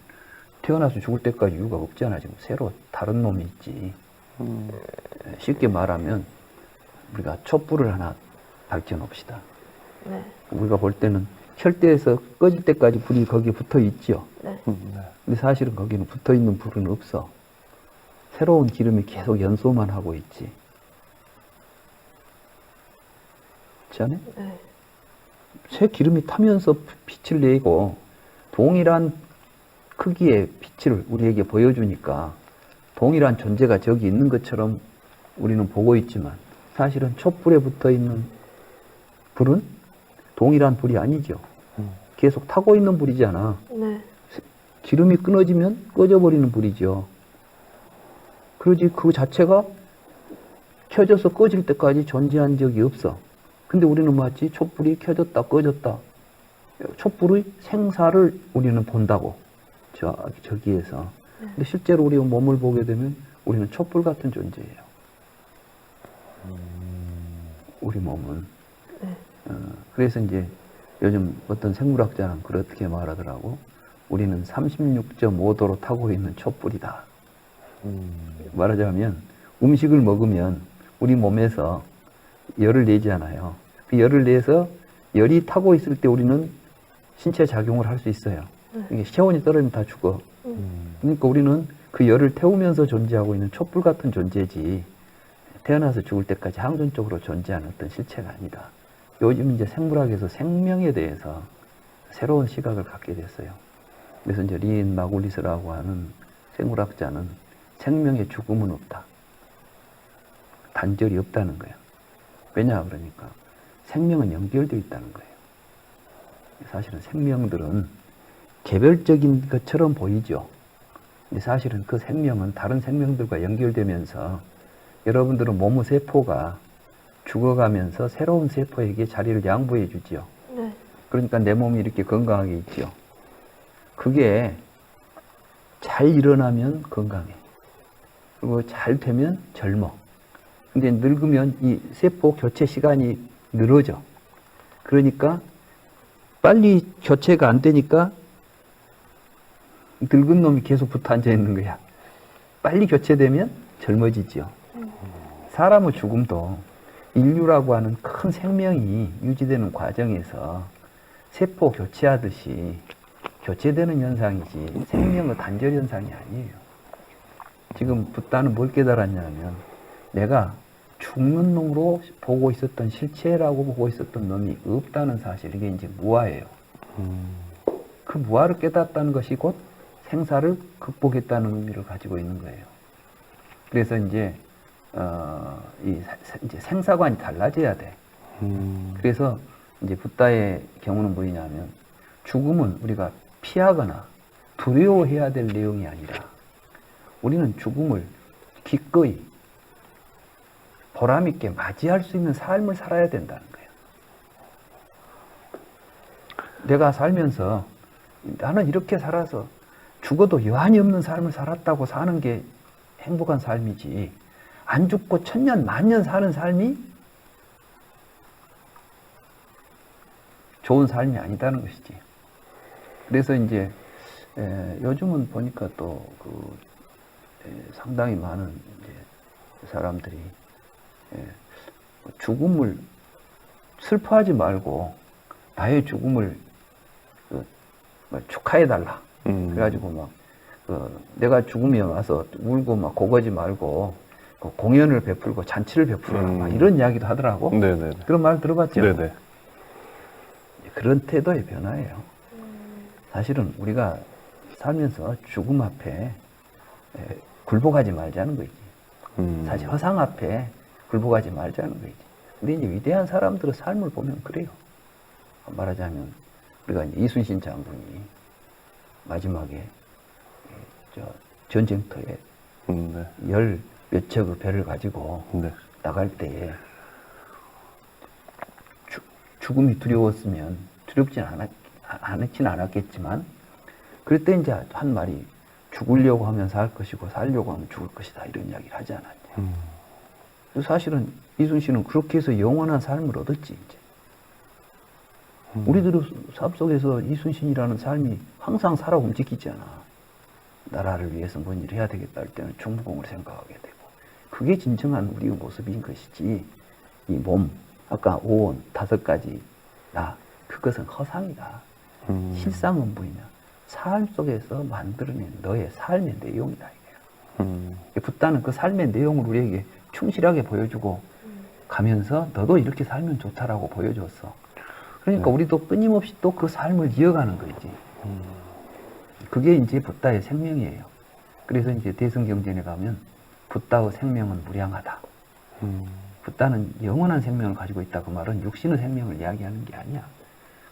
A: 태어나서 죽을 때까지 유가 없잖아, 지금. 새로 다른 놈이 있지. 쉽게 말하면 우리가 촛불을 하나 밝혀놓읍시다.
B: 네.
A: 우리가 볼 때는 켤 때에서 꺼질 때까지 불이 거기에 붙어 있죠.
B: 네.
A: 근데 사실은 거기는 붙어 있는 불은 없어. 새로운 기름이 계속 연소만 하고 있지. 그렇지 않아요?
B: 네.
A: 새 기름이 타면서 빛을 내고 동일한 크기의 빛을 우리에게 보여주니까 동일한 존재가 저기 있는 것처럼 우리는 보고 있지만 사실은 촛불에 붙어 있는 불은 동일한 불이 아니죠. 계속 타고 있는 불이잖아.
B: 네.
A: 기름이 끊어지면 꺼져버리는 불이죠. 그러지 그 자체가 켜져서 꺼질 때까지 존재한 적이 없어. 근데 우리는 마치 촛불이 켜졌다 꺼졌다. 촛불의 생사를 우리는 본다고. 저기에서. 근데 실제로 우리 몸을 보게 되면 우리는 촛불 같은 존재예요. 우리 몸은.
B: 네.
A: 그래서 이제 요즘 어떤 생물학자는 그렇게 말하더라고. 우리는 36.5도로 타고 있는 촛불이다. 말하자면 음식을 먹으면 우리 몸에서 열을 내잖아요. 그 열을 내서 열이 타고 있을 때 우리는 신체 작용을 할 수 있어요. 이게 체온이 떨어지면 다 죽어. 그러니까 우리는 그 열을 태우면서 존재하고 있는 촛불 같은 존재지 태어나서 죽을 때까지 항존적으로 존재하는 어떤 실체가 아니다. 요즘 이제 생물학에서 생명에 대해서 새로운 시각을 갖게 됐어요. 그래서 이제 린 마굴리스라고 하는 생물학자는 생명의 죽음은 없다. 단절이 없다는 거예요. 왜냐 그러니까 생명은 연결되어 있다는 거예요. 사실은 생명들은 개별적인 것처럼 보이죠. 근데 사실은 그 생명은 다른 생명들과 연결되면서 여러분들은 몸의 세포가 죽어가면서 새로운 세포에게 자리를 양보해 주지요.
B: 네.
A: 그러니까 내 몸이 이렇게 건강하게 있지요. 그게 잘 일어나면 건강해. 그리고 잘 되면 젊어. 근데 늙으면 이 세포 교체 시간이 늘어져. 그러니까 빨리 교체가 안 되니까 늙은 놈이 계속 붙어 앉아 있는 거야. 빨리 교체되면 젊어지지요. 사람의 죽음도 인류라고 하는 큰 생명이 유지되는 과정에서 세포 교체하듯이 교체되는 현상이지 생명의 단절 현상이 아니에요. 지금 붓다는 뭘 깨달았냐면 내가 죽는 놈으로 보고 있었던 실체라고 보고 있었던 놈이 없다는 사실, 이게 이제 무아예요. 그 무아를 깨닫다는 것이 곧 생사를 극복했다는 의미를 가지고 있는 거예요. 그래서 이제 이제 생사관이 달라져야 돼. 그래서 이제 붓다의 경우는 뭐냐면 죽음은 우리가 피하거나 두려워해야 될 내용이 아니라 우리는 죽음을 기꺼이 보람있게 맞이할 수 있는 삶을 살아야 된다는 거예요. 내가 살면서 나는 이렇게 살아서 죽어도 여한이 없는 삶을 살았다고 사는 게 행복한 삶이지, 안 죽고 천년 만년 사는 삶이 좋은 삶이 아니다는 것이지. 그래서 이제 요즘은 보니까 또 상당히 많은 이제 사람들이 죽음을 슬퍼하지 말고 나의 죽음을 축하해달라. 그래가지고 막 내가 죽음에 와서 울고 막 고거지 말고 공연을 베풀고 잔치를 베풀어라. 막 이런 이야기도 하더라고.
C: 네네.
A: 그런 말 들어봤죠?
C: 네네.
A: 그런 태도의 변화예요. 사실은 우리가 살면서 죽음 앞에 굴복하지 말자는 거지. 사실 허상 앞에 굴복하지 말자는 거지. 근데 이제 위대한 사람들의 삶을 보면 그래요. 말하자면 우리가 이제 이순신 장군이 마지막에 전쟁터에
C: 네.
A: 열 몇 척의 배를 가지고
C: 네.
A: 나갈 때에 죽음이 두려웠으면 않지는 않았겠지만 그럴 때 이제 한 말이 죽으려고 하면 살 것이고 살려고 하면 죽을 것이다, 이런 이야기를 하지 않았냐. 사실은 이순신은 그렇게 해서 영원한 삶을 얻었지. 이제 우리들의 삶 속에서 이순신이라는 삶이 항상 살아 움직이잖아. 나라를 위해서 뭔 일을 해야 되겠다 할 때는 중무공을 생각하게 되고, 그게 진정한 우리의 모습인 것이지, 이 몸, 아까 5원 5가지 나, 그것은 허상이다. 실상은 뭐냐, 삶 속에서 만들어낸 너의 삶의 내용이다, 이게. 붓다는 그 삶의 내용을 우리에게 충실하게 보여주고 가면서 너도 이렇게 살면 좋다라고 보여줬어. 그러니까 우리도 끊임없이 또 그 삶을 이어가는 거지. 그게 이제 붓다의 생명이에요. 그래서 이제 대승경전에 가면 붓다의 생명은 무량하다. 붓다는 영원한 생명을 가지고 있다. 그 말은 육신의 생명을 이야기하는 게 아니야.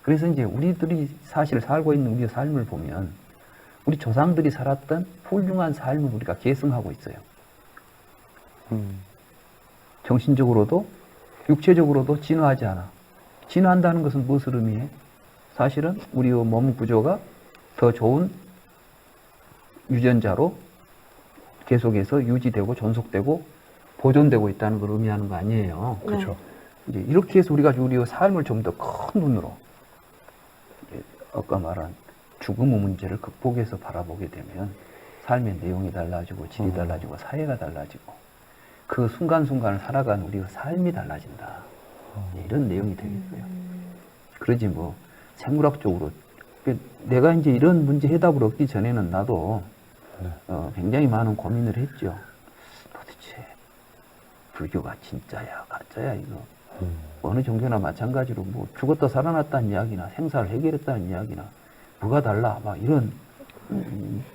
A: 그래서 이제 우리들이 사실 살고 있는 우리의 삶을 보면 우리 조상들이 살았던 훌륭한 삶을 우리가 계승하고 있어요. 정신적으로도 육체적으로도 진화하지 않아. 진화한다는 것은 무엇을 의미해? 사실은 우리의 몸 구조가 더 좋은 유전자로 계속해서 유지되고 존속되고 보존되고 있다는 걸 의미하는 거 아니에요.
B: 네.
C: 그렇죠.
A: 이제 이렇게 해서 우리가 우리의 삶을 좀 더 큰 눈으로, 아까 말한 죽음의 문제를 극복해서 바라보게 되면 삶의 내용이 달라지고 질이 달라지고 사회가 달라지고 그 순간순간을 살아가는 우리의 삶이 달라진다. 이런 내용이 되겠어요. 그러지 뭐 생물학적으로 내가 이제 이런 문제 해답을 얻기 전에는 나도 굉장히 많은 고민을 했죠. 도대체 불교가 진짜야 가짜야 이거 어느 종교나 마찬가지로 뭐 죽었다 살아났다는 이야기나 생사를 해결했다는 이야기나 뭐가 달라 막 이런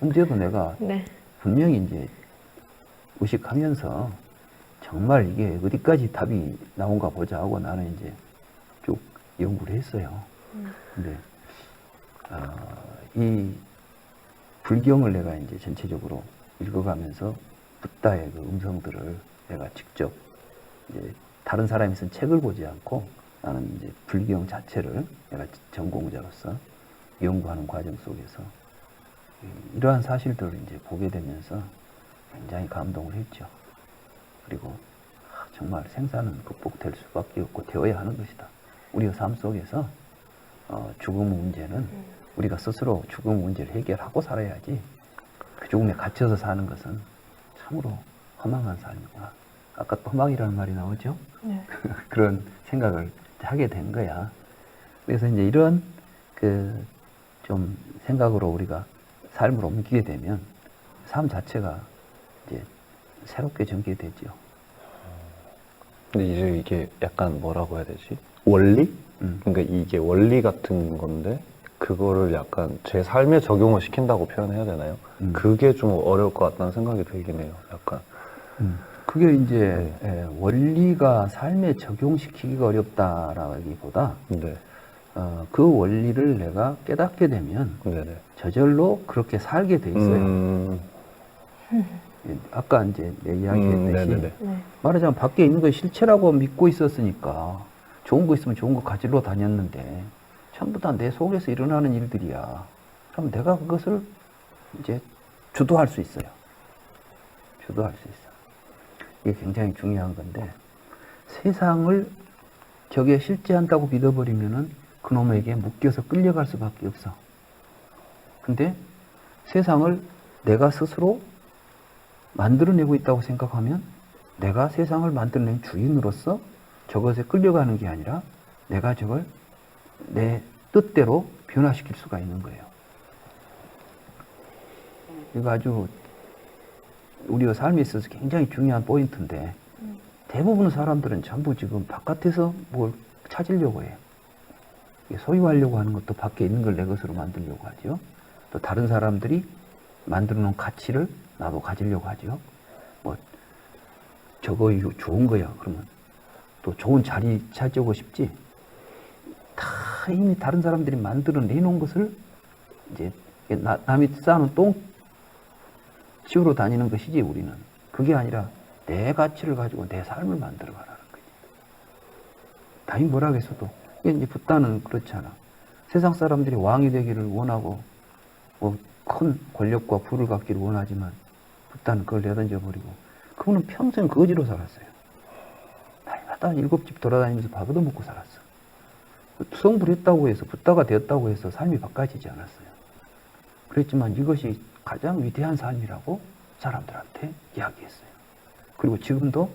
A: 문제도 내가
B: 네.
A: 분명히 이제 의식하면서 정말 이게 어디까지 답이 나온가 보자 하고 나는 이제 쭉 연구를 했어요. 근데 이 불경을 내가 이제 전체적으로 읽어가면서 붓다의 그 음성들을 내가 직접 이제 다른 사람이 쓴 책을 보지 않고 나는 이제 불경 자체를 내가 전공자로서 연구하는 과정 속에서 이러한 사실들을 이제 보게 되면서 굉장히 감동을 했죠. 그리고 정말 생사는 극복될 수밖에 없고 되어야 하는 것이다. 우리의 삶 속에서 죽음 문제는 우리가 스스로 죽음 문제를 해결하고 살아야지 그 죽음에 갇혀서 사는 것은 참으로 허망한 삶이구나. 아까 또 허망이라는 말이 나오죠?
B: 네.
A: 그런 생각을 하게 된 거야. 그래서 이제 이런 그 좀 생각으로 우리가 삶을 옮기게 되면 삶 자체가 이제 새롭게 전개되죠.
C: 근데 이제 이게 약간 뭐라고 해야 되지? 원리? 그러니까 이게 원리 같은 건데 그거를 약간 제 삶에 적용을 시킨다고 표현해야 되나요? 그게 좀 어려울 것 같다는 생각이 들긴 해요. 약간.
A: 그게 이제 원리가 삶에 적용시키기가 어렵다라기보다
C: 네.
A: 그 원리를 내가 깨닫게 되면
C: 네네.
A: 저절로 그렇게 살게 돼 있어요. 아까 이제 내 이야기했듯이
C: 네네네.
B: 네.
A: 말하자면 밖에 있는 거 실체라고 믿고 있었으니까 좋은 거 있으면 좋은 거 가지러 다녔는데 전부 다 내 속에서 일어나는 일들이야. 그럼 내가 그것을 이제 주도할 수 있어요. 주도할 수 있어. 이게 굉장히 중요한 건데 세상을 저게 실제한다고 믿어버리면은 그놈에게 묶여서 끌려갈 수밖에 없어. 근데 세상을 내가 스스로 만들어내고 있다고 생각하면 내가 세상을 만들어낸 주인으로서 저것에 끌려가는 게 아니라 내가 저걸 내 뜻대로 변화시킬 수가 있는 거예요. 이거 아주 우리가 삶에 있어서 굉장히 중요한 포인트인데 대부분의 사람들은 전부 지금 바깥에서 뭘 찾으려고 해요. 소유하려고 하는 것도 밖에 있는 걸 내 것으로 만들려고 하죠. 또 다른 사람들이 만들어 놓은 가치를 나도 가지려고 하죠. 뭐 저거 이거 좋은 거야. 그러면 또 좋은 자리 차지하고 싶지. 다 이미 다른 사람들이 만들어 내놓은 것을 이제 남이 쌓아놓은 똥 치우러 다니는 것이지 우리는. 그게 아니라 내 가치를 가지고 내 삶을 만들어 가라는 거지. 남이 뭐라 했어도 이게 이제 붓다는 그렇잖아. 세상 사람들이 왕이 되기를 원하고 뭐 큰 권력과 부를 갖기를 원하지만 붓다는 그걸 내던져 버리고 그분은 평생 거지로 살았어요. 날마다 7집 돌아다니면서 밥도 먹고 살았어. 성불했다고 해서 붓다가 되었다고 해서 삶이 바꿔지지 않았어요. 그랬지만 이것이 가장 위대한 삶이라고 사람들한테 이야기했어요. 그리고 지금도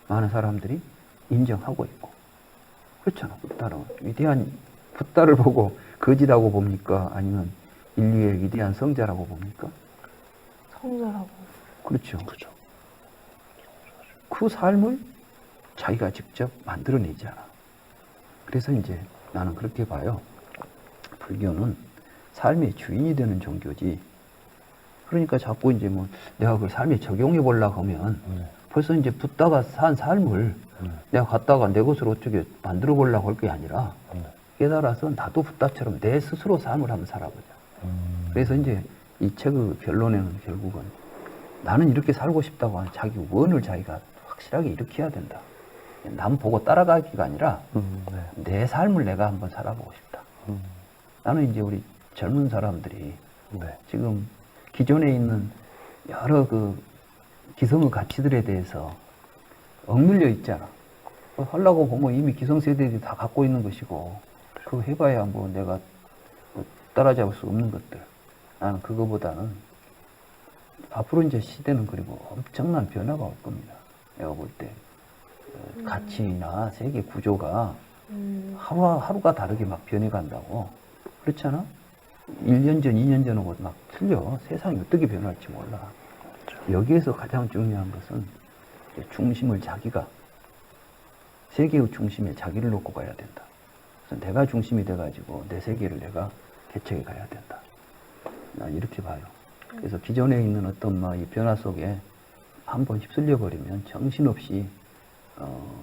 A: 많은 사람들이 인정하고 있고 그렇잖아. 붓다는 위대한 붓다를 보고 거지라고 봅니까? 아니면 인류의 위대한 성자라고 봅니까?
B: 성자라고.
A: 그렇죠.
C: 그죠.
A: 그 삶을 자기가 직접 만들어내잖아. 그래서 이제 나는 그렇게 봐요. 불교는 삶의 주인이 되는 종교지. 그러니까 자꾸 이제 뭐 내가 그걸 삶에 적용해 보려고 하면 벌써 이제 붓다가 산 삶을 내가 갖다가 내 것으로 어떻게 만들어 보려고 할 게 아니라 깨달아서 나도 붓다처럼 내 스스로 삶을 한번 살아보자. 그래서 이제 이 책의 결론에는 결국은 나는 이렇게 살고 싶다고 하는 자기 원을 자기가 확실하게 일으켜야 된다. 남 보고 따라가기가 아니라 내 삶을 내가 한번 살아보고 싶다. 나는 이제 우리 젊은 사람들이 지금 기존에 있는 여러 그 기성의 가치들에 대해서 억눌려 있잖아. 하려고 보면 이미 기성세대들이 다 갖고 있는 것이고 그거 해봐야 뭐 내가 따라잡을 수 없는 것들. 나는 그거보다는 앞으로 이제 시대는 그리고 엄청난 변화가 올 겁니다. 내가 볼 때 가치나 세계 구조가 하루가 다르게 막 변해간다고. 그렇잖아? 1년 전, 2년 전하고 막 틀려. 세상이 어떻게 변할지 몰라. 여기에서 가장 중요한 것은 중심을 자기가 세계의 중심에 자기를 놓고 가야 된다. 그래서 내가 중심이 돼가지고 내 세계를 내가 개척해 가야 된다. 난 이렇게 봐요. 그래서 기존에 있는 어떤 이 변화 속에 한번 휩쓸려 버리면 정신없이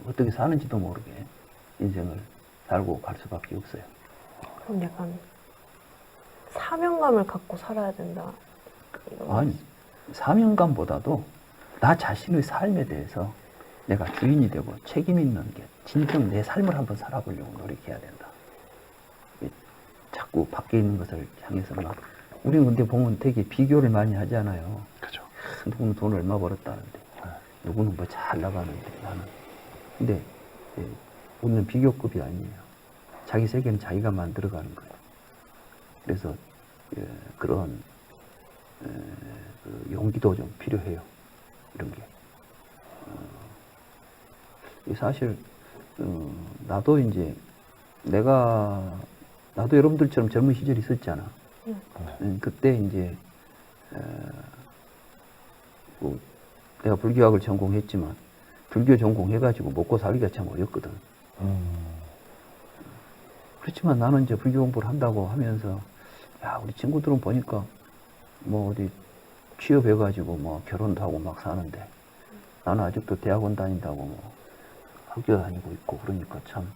A: 어떻게 사는지도 모르게 인생을 살고 갈 수밖에 없어요.
B: 그럼 약간 사명감을 갖고 살아야 된다. 이런
A: 아니, 사명감보다도 나 자신의 삶에 대해서 내가 주인이 되고 책임 있는 게 진정 내 삶을 한번 살아보려고 노력해야 된다. 자꾸 밖에 있는 것을 향해서 막 우리는 근데 보면 되게 비교를 많이 하잖아요.
C: 그죠.
A: 누구는 돈 얼마 벌었다는데 누구는 뭐 잘 나가는데 나는 근데 우리는 비교급이 아니에요. 자기 세계는 자기가 만들어가는 거예요. 그래서 그런 그 용기도 좀 필요해요. 이런 게 사실 나도 이제 나도 여러분들처럼 젊은 시절이 있었잖아. 그때 이제 뭐 내가 불교학을 전공했지만 불교 전공해가지고 먹고 살기가 참 어렵거든. 그렇지만 나는 이제 불교 공부를 한다고 하면서 야 우리 친구들은 보니까 뭐 어디 취업해가지고 뭐 결혼도 하고 막 사는데 나는 아직도 대학원 다닌다고 뭐 학교 다니고 있고 그러니까 참.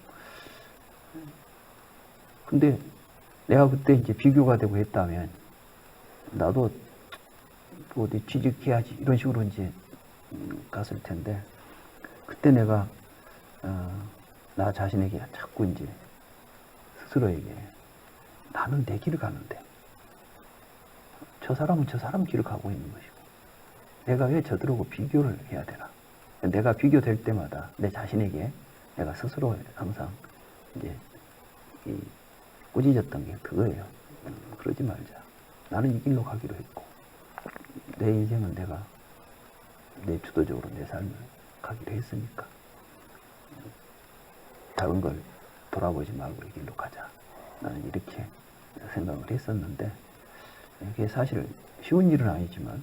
A: 근데 내가 그때 이제 비교가 되고 했다면 나도 뭐 어디 취직해야지 이런 식으로 이제 갔을 텐데 그때 내가 나 자신에게 자꾸 이제 스스로에게 나는 내 길을 가는데 저 사람은 저 사람 길을 가고 있는 것이고 내가 왜 저들하고 비교를 해야 되나. 내가 비교될 때마다 내 자신에게 내가 스스로 항상 이제 꾸짖었던 게 그거예요. 그러지 말자. 나는 이 길로 가기로 했고 내 인생은 내가 내 주도적으로 내 삶을 가기로 했으니까 다른 걸 돌아보지 말고 이 길로 가자. 나는 이렇게 생각을 했었는데 이게 사실 쉬운 일은 아니지만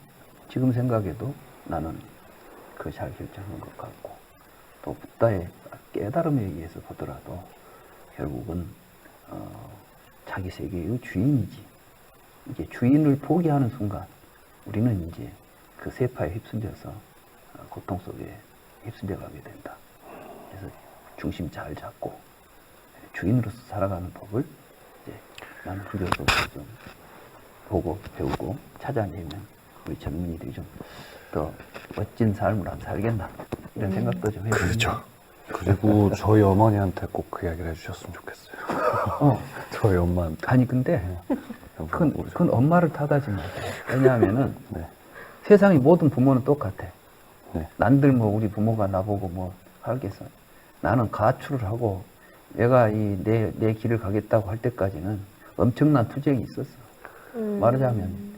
A: 지금 생각해도 나는 그 잘 결정한 것 같고 또 붓다의 깨달음에 의해서 보더라도 결국은 자기 세계의 주인이지. 이게 주인을 포기하는 순간 우리는 이제 그 세파에 휩쓸려서 고통 속에 휩쓸려 가게 된다. 그래서 중심 잘 잡고 주인으로서 살아가는 법을 이제 나는 불교 속에서 좀 보고 배우고 찾아내면 우리 젊은이들이 좀 더 멋진 삶을 한번 살겠나 이런 생각도 좀 해요.
C: 그렇죠. 그리고 저희 어머니한테 꼭 그 이야기를 해주셨으면 좋겠어요. 저희 엄마한테.
A: 아니 근데 그건 엄마를 탓하지 마세요. 왜냐하면은
C: 네.
A: 세상의 모든 부모는 똑같아.
C: 네.
A: 난들 뭐 우리 부모가 나보고 뭐 하겠어. 나는 가출을 하고 내가 내 길을 가겠다고 할 때까지는 엄청난 투쟁이 있었어. 말하자면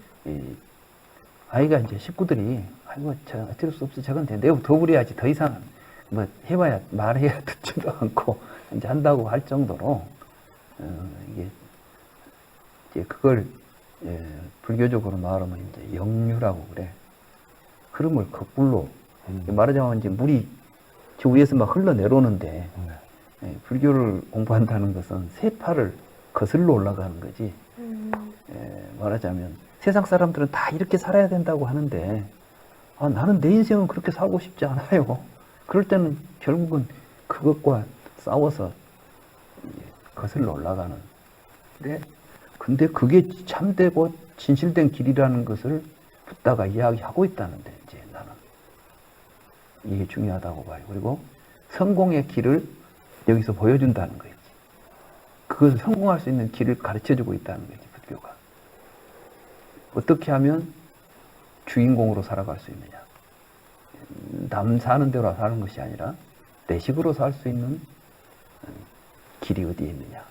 A: 아이가 이제 식구들이 아이고 저 어쩔 수 없어 저건 내가 더 부려야지 더 이상 뭐 해봐야 말해야 듣지도 않고 이제 한다고 할 정도로 이게 이제 그걸 불교적으로 말하면 이제 역류라고 그래. 흐름을 거꾸로 말하자면 이제 물이 저 위에서 막 흘러내려오는데 불교를 공부한다는 것은 세파를 거슬러 올라가는 거지. 말하자면 세상 사람들은 다 이렇게 살아야 된다고 하는데 나는 내 인생은 그렇게 살고 싶지 않아요. 그럴 때는 결국은 그것과 싸워서 거슬러 올라가는. 근데 그게 참되고 진실된 길이라는 것을 붓다가 이야기하고 있다는데 이제 나는 이게 중요하다고 봐요. 그리고 성공의 길을 여기서 보여준다는 거지. 그것을 성공할 수 있는 길을 가르쳐주고 있다는 거지, 불교가. 어떻게 하면 주인공으로 살아갈 수 있느냐. 남 사는 대로 사는 것이 아니라 내 식으로 살 수 있는 길이 어디에 있느냐.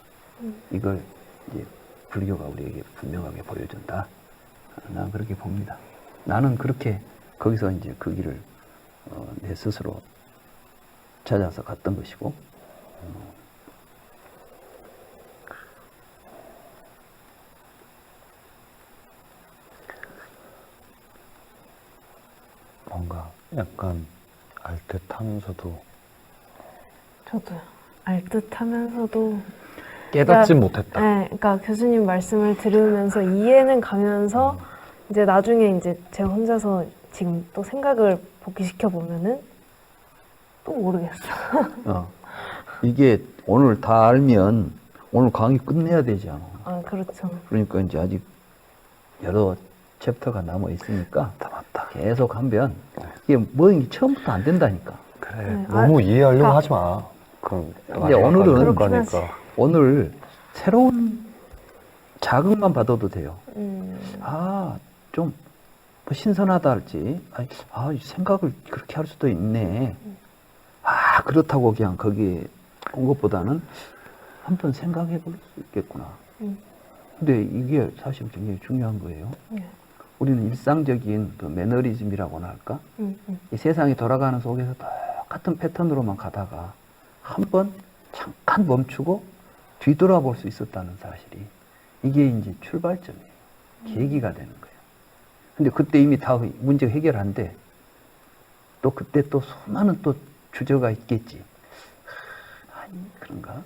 A: 이걸 이제 불교가 우리에게 분명하게 보여준다. 난 그렇게 봅니다. 나는 그렇게 거기서 이제 그 길을 내 스스로 찾아서 갔던 것이고,
C: 뭔가 약간 알듯하면서도
B: 저도요. 알듯하면서도
C: 깨닫진 못했다.
B: 네, 그러니까 교수님 말씀을 들으면서 이해는 가면서 이제 나중에 이제 제가 혼자서 지금 또 생각을 복귀시켜 보면은 또 모르겠어.
A: 이게 오늘 다 알면 오늘 강의 끝내야 되잖아.
B: 아, 그렇죠.
A: 그러니까 이제 아직 여러 챕터가 남아 있으니까
C: 다 맞다.
A: 계속 하면 이게 뭐 이게 처음부터 안 된다니까.
C: 그래.
B: 네.
C: 너무 이해하려고
B: 그러니까-
C: 하지 마. 그럼
A: 근데 오늘은
B: 그렇긴 하지.
A: 오늘 새로운 자극만 받아도 돼요. 아, 좀 뭐 신선하다 할지, 이 생각을 그렇게 할 수도 있네. 아, 그렇다고 그냥 거기에 온 것보다는 한번 생각해 볼 수 있겠구나. 근데 이게 사실 굉장히 중요한 거예요.
B: 네.
A: 우리는 일상적인 그 매너리즘이라고나 할까? 이 세상이 돌아가는 속에서 똑같은 패턴으로만 가다가 한번 잠깐 멈추고 뒤돌아볼 수 있었다는 사실이 이게 이제 출발점이에요. 계기가 되는 거예요. 근데 그때 이미 다 문제 해결한데 또 그때 또 수많은 또 주저가 있겠지. 아니, 그런가?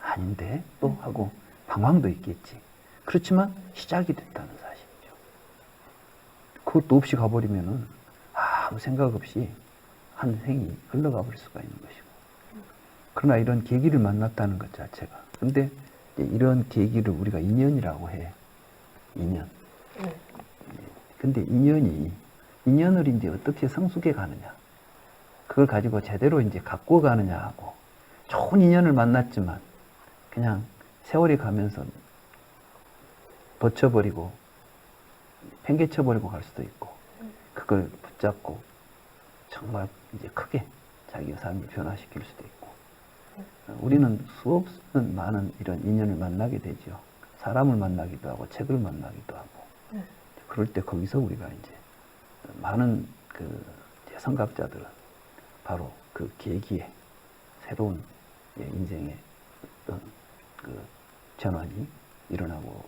A: 아닌데? 또 하고 방황도 있겠지. 그렇지만 시작이 됐다는 사실이죠. 그것도 없이 가버리면은 아무 생각 없이 한 생이 흘러가 버릴 수가 있는 것이고. 그러나 이런 계기를 만났다는 것 자체가. 근데 이런 계기를 우리가 인연이라고 해. 인연. 근데 인연을 이제 어떻게 성숙해 가느냐. 그걸 가지고 제대로 이제 갖고 가느냐 하고. 좋은 인연을 만났지만 그냥 세월이 가면서 버텨버리고 팽개쳐버리고 갈 수도 있고 그걸 붙잡고 정말 이제 크게 자기 삶을 변화시킬 수도 있고 우리는 수없는 많은 이런 인연을 만나게 되죠. 사람을 만나기도 하고 책을 만나기도 하고 그럴 때 거기서 우리가 이제 많은 그 성각자들은 바로 그 계기에 새로운 인생의 어떤 그 전환이 일어나고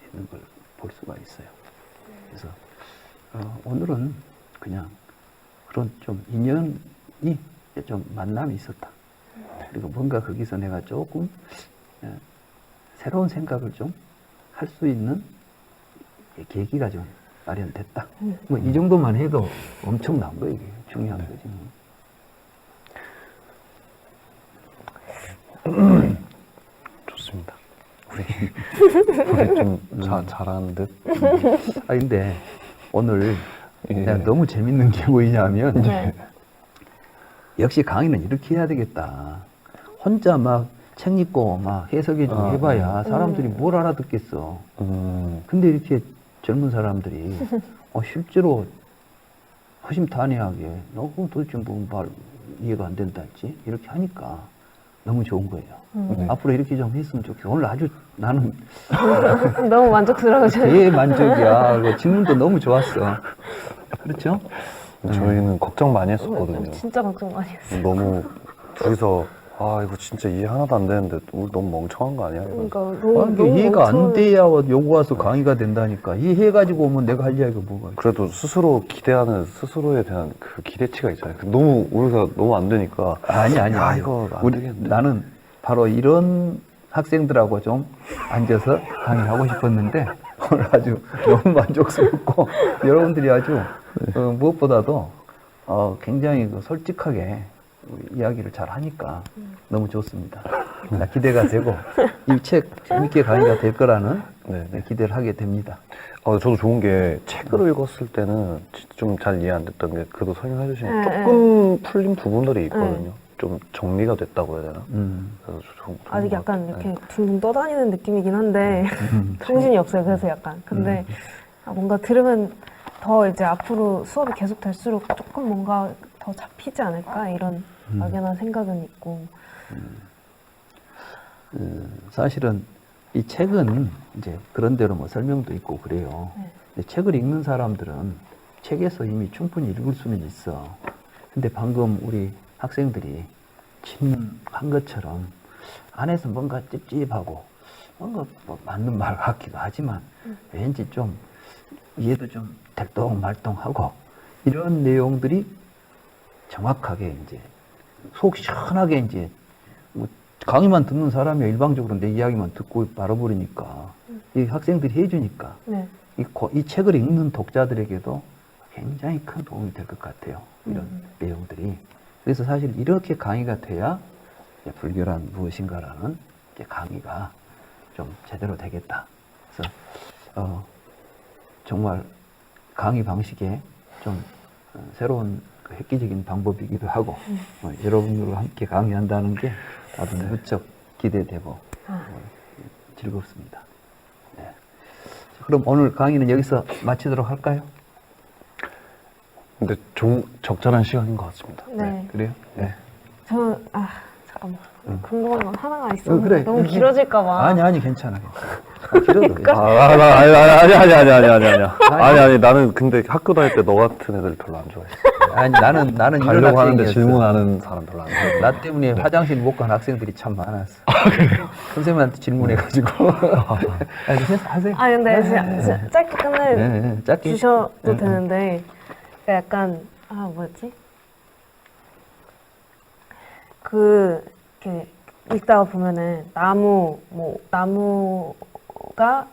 A: 있는 걸 볼 수가 있어요. 그래서 오늘은 그냥 그런 좀 인연이 좀 만남이 있었다. 그리고 뭔가 거기서 내가 조금 새로운 생각을 좀 할 수 있는 계기가 좀 마련됐다. 뭐 이 정도만 해도 엄청난 거예요. 이게 중요한 거지.
C: 좋습니다. 우리 좀 잘하는 듯.
A: 근데 오늘
C: 예.
A: 내가 너무 재밌는 게 뭐냐면
B: 네.
A: 역시 강의는 이렇게 해야 되겠다. 혼자 막 책 읽고 막 해석해 주고 해봐야 사람들이 뭘 알아듣겠어. 근데 이렇게 젊은 사람들이 실제로 허심탄회하게 너 그럼 도대체 뭐 말 이해가 안 된다 했지? 이렇게 하니까 너무 좋은 거예요. 앞으로 이렇게 좀 했으면 좋겠어. 오늘 아주 나는
B: 너무 만족스러워져요.
A: 대만족이야. 질문도 너무 좋았어. 그렇죠?
C: 저희는 걱정 많이 했었거든요.
B: 진짜 걱정 많이 했어요.
C: 너무 둘이서 이거 진짜 이해 하나도 안 되는데 우리 너무 멍청한 거 아니야? 이러면서.
B: 그러니까 너무
A: 이해가 안
B: 멍청한-
A: 돼야 요거 와서 강의가 된다니까. 이해해가지고 오면 내가 할 이야기가 뭐가 있어.
C: 그래도 스스로 기대하는 스스로에 대한 그 기대치가 있잖아요. 너무 우리가 너무 안 되니까
A: 아니.
C: 이거 안 되겠네.
A: 나는 바로 이런 학생들하고 좀 앉아서 강의를 하고 싶었는데 오늘 아주 너무 만족스럽고 여러분들이 아주 무엇보다도 굉장히 솔직하게 이야기를 잘 하니까 너무 좋습니다. 나 기대가 되고 이 책 재밌게 강의가 될 거라는
C: 네.
A: 기대를 하게 됩니다.
C: 저도 좋은 게 책으로 읽었을 때는 좀 잘 이해 안 됐던 게 그래도 설명해 주시면
B: 네,
C: 조금 풀린 부분들이 있거든요. 좀 정리가 됐다고 해야 되나? 그래서 좋은
B: 아직
C: 것
B: 약간
C: 같아요.
B: 이렇게 둥둥 떠다니는 느낌이긴 한데 정신이 없어요. 그래서 약간 근데 뭔가 들으면 더 이제 앞으로 수업이 계속 될수록 조금 뭔가 더 잡히지 않을까 이런 막연한 생각은 있고.
A: 사실은 이 책은 이제 그런 대로 뭐 설명도 있고 그래요. 근데 책을 읽는 사람들은 책에서 이미 충분히 읽을 수는 있어. 근데 방금 우리 학생들이 질문한 것처럼 안에서 뭔가 찝찝하고 뭔가 뭐 맞는 말 같기도 하지만 왠지 좀 이해도 좀 들똥말똥하고 이런 내용들이 정확하게 이제 속 시원하게 이제 강의만 듣는 사람이 일방적으로 내 이야기만 듣고 말아버리니까 이 학생들이 해주니까
B: 네.
A: 이 책을 읽는 독자들에게도 굉장히 큰 도움이 될 것 같아요. 이런 내용들이. 그래서 사실 이렇게 강의가 돼야 이제 불교란 무엇인가라는 이제 강의가 좀 제대로 되겠다. 그래서 정말 강의 방식에 좀 새로운 그 획기적인 방법이기도 하고 여러분들과 함께 강의한다는 게 아주 무척 기대되고 즐겁습니다. 네. 그럼 오늘 강의는 여기서 마치도록 할까요?
C: 근데 좀 적절한 시간인 것 같습니다.
B: 네.
A: 그래요? 네.
B: 저는 잠깐만 궁금한 건 하나가 있었는데
A: 그래.
B: 너무 길어질까봐.
A: 아니 괜찮아. 길어도
C: 아니 나는 근데 학교 다닐 때 너 같은 애들 별로 안 좋아했어.
A: 아니 나는 이런
C: 가려고 하는데
A: 학생이었어.
C: 질문하는 사람 별로 안 좋아해.
A: 나 때문에 화장실 못 간 학생들이 참 많았어. 선생님한테 질문해가지고. 아니, 하세요.
B: 근데 진짜 짧게 끝내
A: 네, 짧게.
B: 주셔도 되는데 그러니까 약간 뭐였지? 이렇게 읽다가 보면은 나무가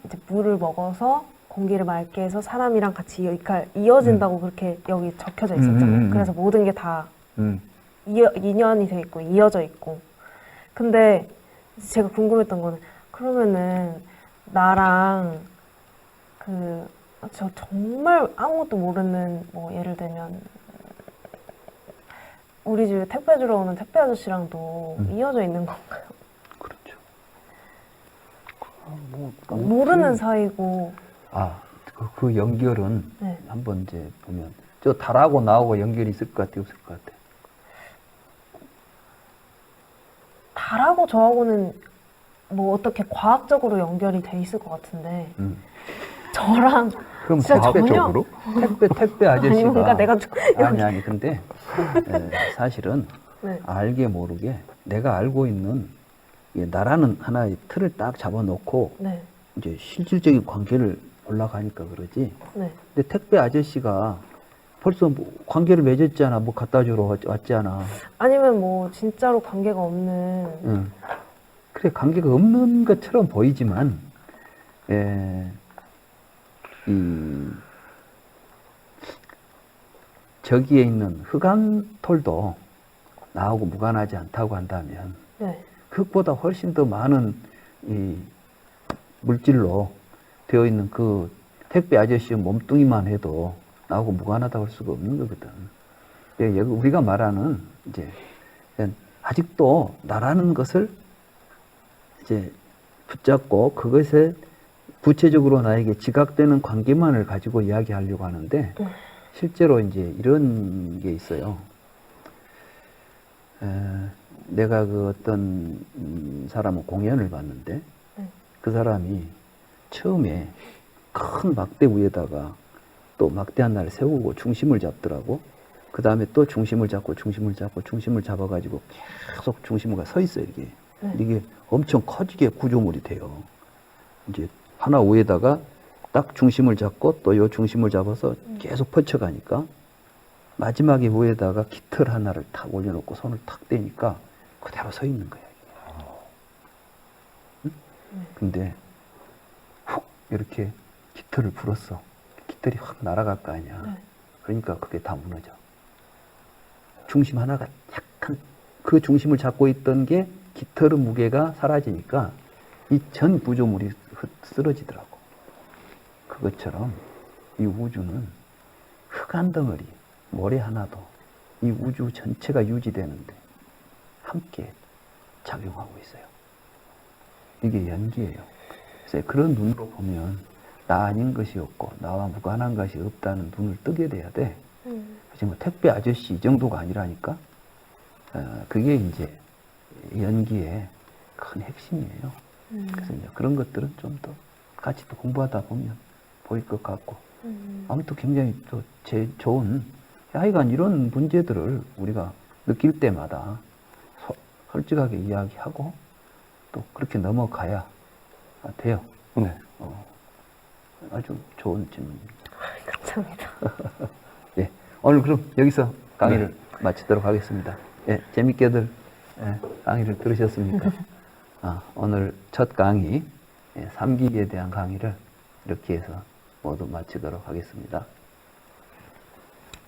B: 이제 물을 먹어서 공기를 맑게 해서 사람이랑 같이 이어진다고 그렇게 여기 적혀져 있었잖아요. 그래서 모든 게 다 인연이 돼 있고 이어져 있고. 근데 제가 궁금했던 거는 그러면은 나랑 저 정말 아무것도 모르는 뭐 예를 들면 우리 집에 택배 주러 오는 택배 아저씨랑도 이어져 있는 건가요?
A: 그렇죠.
B: 모르는 사이고.
A: 그 연결은
B: 네.
A: 한번 이제 보면 저 달하고 나하고 연결이 있을 것 같아요, 없을 것 같아요?
B: 달하고 저하고는 뭐 어떻게 과학적으로 연결이 돼 있을 것 같은데 저랑
A: 그럼
B: 진짜
C: 과학적으로?
A: 택배
B: 아니
A: 아저씨가
B: 뭔가 내가
A: 아니 근데 사실은
B: 네.
A: 알게 모르게 내가 알고 있는 나라는 하나의 틀을 딱 잡아놓고
B: 네.
A: 이제 실질적인 관계를 올라가니까 그러지.
B: 네.
A: 근데 택배 아저씨가 벌써 뭐 관계를 맺었잖아. 뭐 갖다 주러 왔잖아.
B: 아니면 뭐 진짜로 관계가 없는
A: 그래 관계가 없는 것처럼 보이지만 저기에 있는 흑암톨도 나하고 무관하지 않다고 한다면
B: 네.
A: 흙보다 훨씬 더 많은 이 물질로 되어 있는 그 택배 아저씨의 몸뚱이만 해도 나하고 무관하다고 할 수가 없는 거거든. 여기 우리가 말하는 이제 아직도 나라는 것을 이제 붙잡고 그것에 구체적으로 나에게 지각되는 관계만을 가지고 이야기하려고 하는데 실제로 이제 이런 게 있어요. 내가 그 어떤 사람의 공연을 봤는데 그 사람이 처음에 큰 막대 위에다가 또 막대 하나를 세우고 중심을 잡더라고. 그 다음에 또 중심을 잡고 중심을 잡아가지고 계속 중심을 서 있어요, 이게. 이게 엄청 커지게 구조물이 돼요. 이제 하나 위에다가 딱 중심을 잡고 또 요 중심을 잡아서 계속 뻗쳐가니까 마지막에 위에다가 깃털 하나를 탁 올려놓고 손을 탁 대니까 그대로 서 있는 거야. 응? 근데 훅 이렇게 깃털을 불었어. 깃털이 확 날아갈 거 아니야. 그러니까 그게 다 무너져. 중심 하나가 약간 그 중심을 잡고 있던 게 깃털의 무게가 사라지니까 이 전 구조물이 쓰러지더라고. 그것처럼 이 우주는 흑암 덩어리, 모래 하나도 이 우주 전체가 유지되는데 함께 작용하고 있어요. 이게 연기예요. 그래서 그런 눈으로 보면 나 아닌 것이 없고 나와 무관한 것이 없다는 눈을 뜨게 돼야 돼. 지금 택배 아저씨 이 정도가 아니라니까. 그게 이제 연기의 큰 핵심이에요. 그래서 이제 그런 것들은 좀 더 같이 또 공부하다 보면 보일 것 같고. 아무튼 굉장히 또 좋은, 하여간 이런 문제들을 우리가 느낄 때마다 솔직하게 이야기하고 또 그렇게 넘어가야 돼요.
C: 네.
A: 아주 좋은 질문입니다.
B: 감사합니다.
A: 예, 오늘 그럼 여기서 강의를 마치도록 하겠습니다. 예, 재밌게들 강의를 들으셨습니까? 오늘 첫 강의, 삼기에 대한 강의를 이렇게 해서 모두 마치도록 하겠습니다.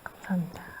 B: 감사합니다.